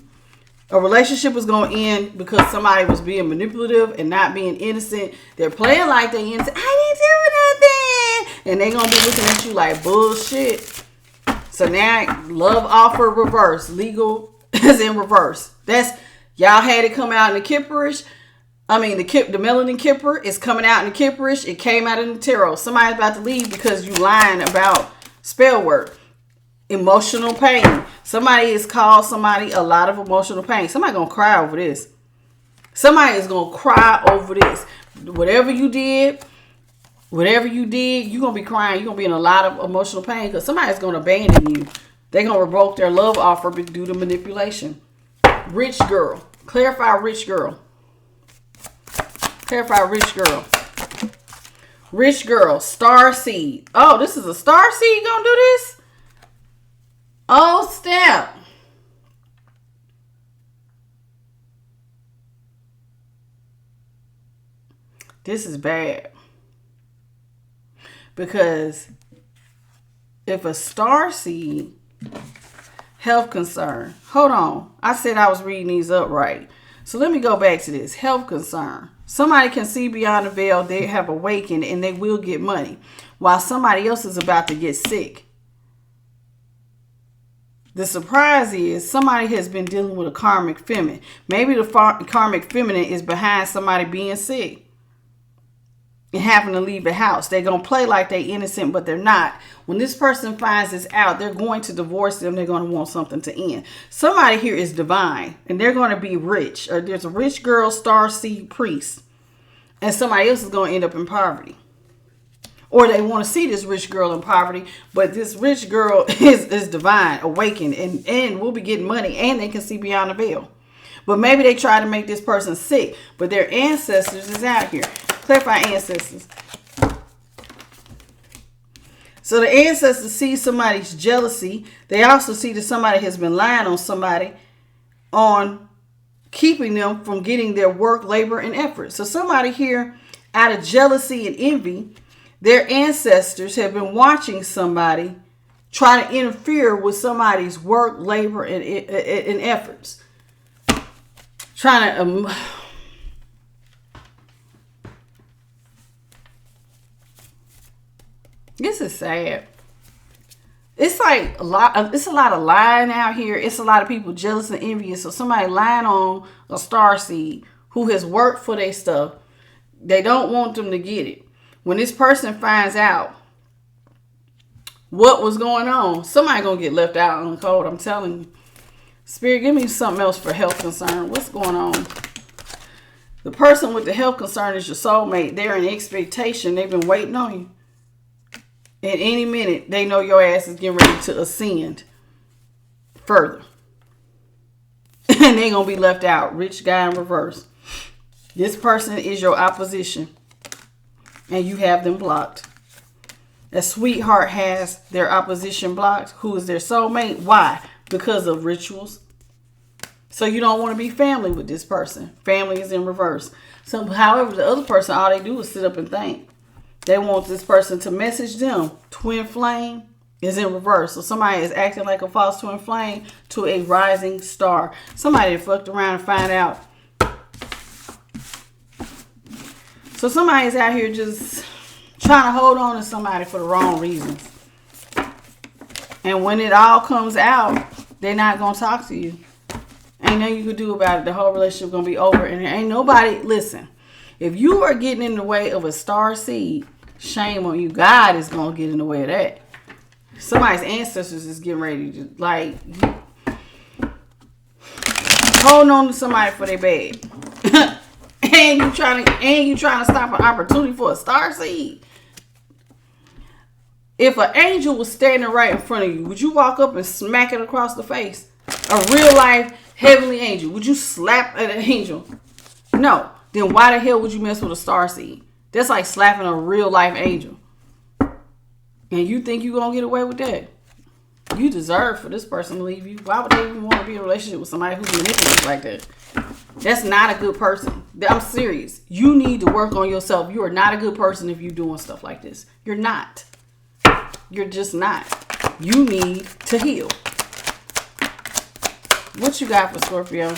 A relationship is gonna end because somebody was being manipulative and not being innocent. They're playing like they innocent. I didn't do nothing. And they're gonna be looking at you like bullshit. So now love offer reverse. Legal is in reverse. That's y'all had it come out in the Kipperish. I mean the melanin Kipper is coming out in the Kipperish. It came out in the tarot. Somebody's about to leave because you lying about spell work. Emotional pain. Somebody has caused somebody a lot of emotional pain. Somebody gonna cry over this. Somebody is gonna cry over this. Whatever you did, you're gonna be crying. You're gonna be in a lot of emotional pain because somebody's gonna abandon you. They're gonna revoke their love offer due to manipulation. Rich girl. Clarify rich girl. Clarify rich girl. Rich girl. Star seed. Oh, this is a star seed gonna do this? Oh, snap. This is bad. Because if a star seed, health concern. Hold on. I said I was reading these up right. So let me go back to this. Health concern. Somebody can see beyond the veil. They have awakened and they will get money. While somebody else is about to get sick. The surprise is somebody has been dealing with a karmic feminine. Maybe the karmic feminine is behind somebody being sick and having to leave the house. They're going to play like they're innocent, but they're not. When this person finds this out, they're going to divorce them. They're going to want something to end. Somebody here is divine and they're going to be rich. Or there's a rich girl, star seed priest, and somebody else is going to end up in poverty. Or they want to see this rich girl in poverty, but this rich girl is divine, awakened, and will be getting money, and they can see beyond the veil. But maybe they try to make this person sick, but their ancestors is out here. Clarify ancestors. So the ancestors see somebody's jealousy. They also see that somebody has been lying on somebody on keeping them from getting their work, labor, and effort. So somebody here, out of jealousy and envy, their ancestors have been watching somebody try to interfere with somebody's work, labor, and efforts. Trying to... This is sad. It's like it's a lot of lying out here. It's a lot of people jealous and envious. So somebody lying on a starseed who has worked for their stuff. They don't want them to get it. When this person finds out what was going on, somebody gonna get left out on the cold. I'm telling you. Spirit, give me something else for health concern. What's going on? The person with the health concern is your soulmate. They're in expectation. They've been waiting on you. At any minute, they know your ass is getting ready to ascend further. And they're gonna be left out. Rich guy in reverse. This person is your opposition. And you have them blocked. A sweetheart has their opposition blocked. Who is their soulmate? Why? Because of rituals. So you don't want to be family with this person. Family is in reverse. So, however, the other person, all they do is sit up and think. They want this person to message them. Twin flame is in reverse. So somebody is acting like a false twin flame to a rising star. Somebody fucked around and find out. So somebody's out here just trying to hold on to somebody for the wrong reasons. And when it all comes out, they're not going to talk to you. Ain't nothing you can do about it. The whole relationship going to be over. And there ain't nobody, listen, if you are getting in the way of a star seed, shame on you. God is going to get in the way of that. Somebody's ancestors is getting ready to, like, holding on to somebody for their bed. And you trying to stop an opportunity for a star seed. If an angel was standing right in front of you, would you walk up and smack it across the face? A real life heavenly angel. Would you slap at an angel? No. Then why the hell would you mess with a star seed? That's like slapping a real life angel. And you think you're going to get away with that? You deserve for this person to leave you. Why would they even want to be in a relationship with somebody who's manipulative like that? That's not a good person. I'm serious. You need to work on yourself. You are not a good person if you're doing stuff like this. You're not. You're just not. You need to heal. What you got for Scorpio?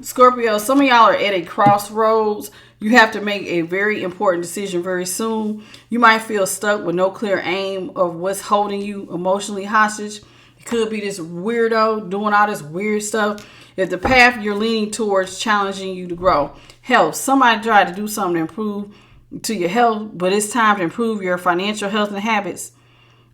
Scorpio, some of y'all are at a crossroads. You have to make a very important decision very soon. You might feel stuck with no clear aim of what's holding you emotionally hostage. It could be this weirdo doing all this weird stuff. If the path you're leaning towards challenging you to grow. Health. Somebody tried to do something to improve to your health, but it's time to improve your financial health and habits.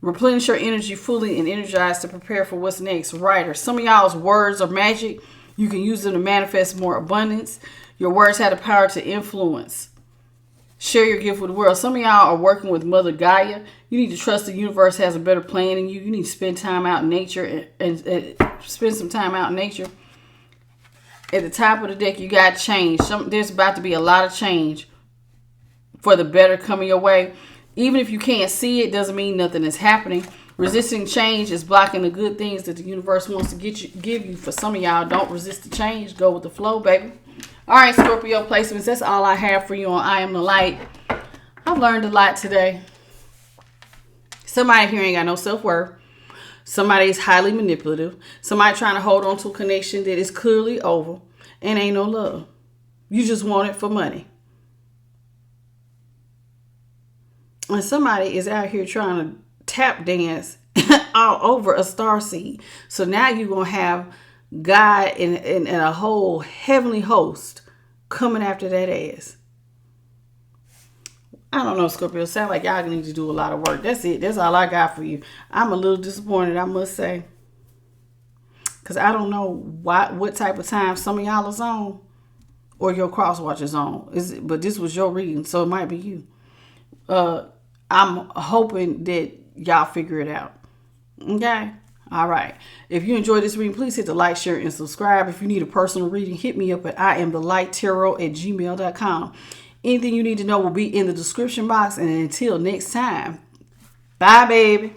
Replenish your energy fully and energize to prepare for what's next. Writer. Some of y'all's words are magic. You can use them to manifest more abundance. Your words have the power to influence. Share your gift with the world. Some of y'all are working with Mother Gaia. You need to trust the universe has a better plan than you. You need to spend time out in nature and spend some time out in nature. At the top of the deck, you got change. There's about to be a lot of change for the better coming your way. Even if you can't see it, doesn't mean nothing is happening. Resisting change is blocking the good things that the universe wants to give you. For some of y'all, don't resist the change. Go with the flow, baby. All right, Scorpio placements. That's all I have for you on I Am the Light. I've learned a lot today. Somebody here ain't got no self-worth. Somebody is highly manipulative. Somebody trying to hold on to a connection that is clearly over and ain't no love. You just want it for money. And somebody is out here trying to tap dance all over a starseed. So now you're going to have God and a whole heavenly host coming after that ass. I don't know, Scorpio. Sound like y'all need to do a lot of work. That's it. That's all I got for you. I'm a little disappointed, I must say. Because I don't know what type of time some of y'all is on. Or your cross watch is on. But this was your reading, so it might be you. I'm hoping that y'all figure it out. Okay? All right. If you enjoyed this reading, please hit the like, share, and subscribe. If you need a personal reading, hit me up at IamTheLightTarot@gmail.com. Anything you need to know will be in the description box. And until next time, bye, baby.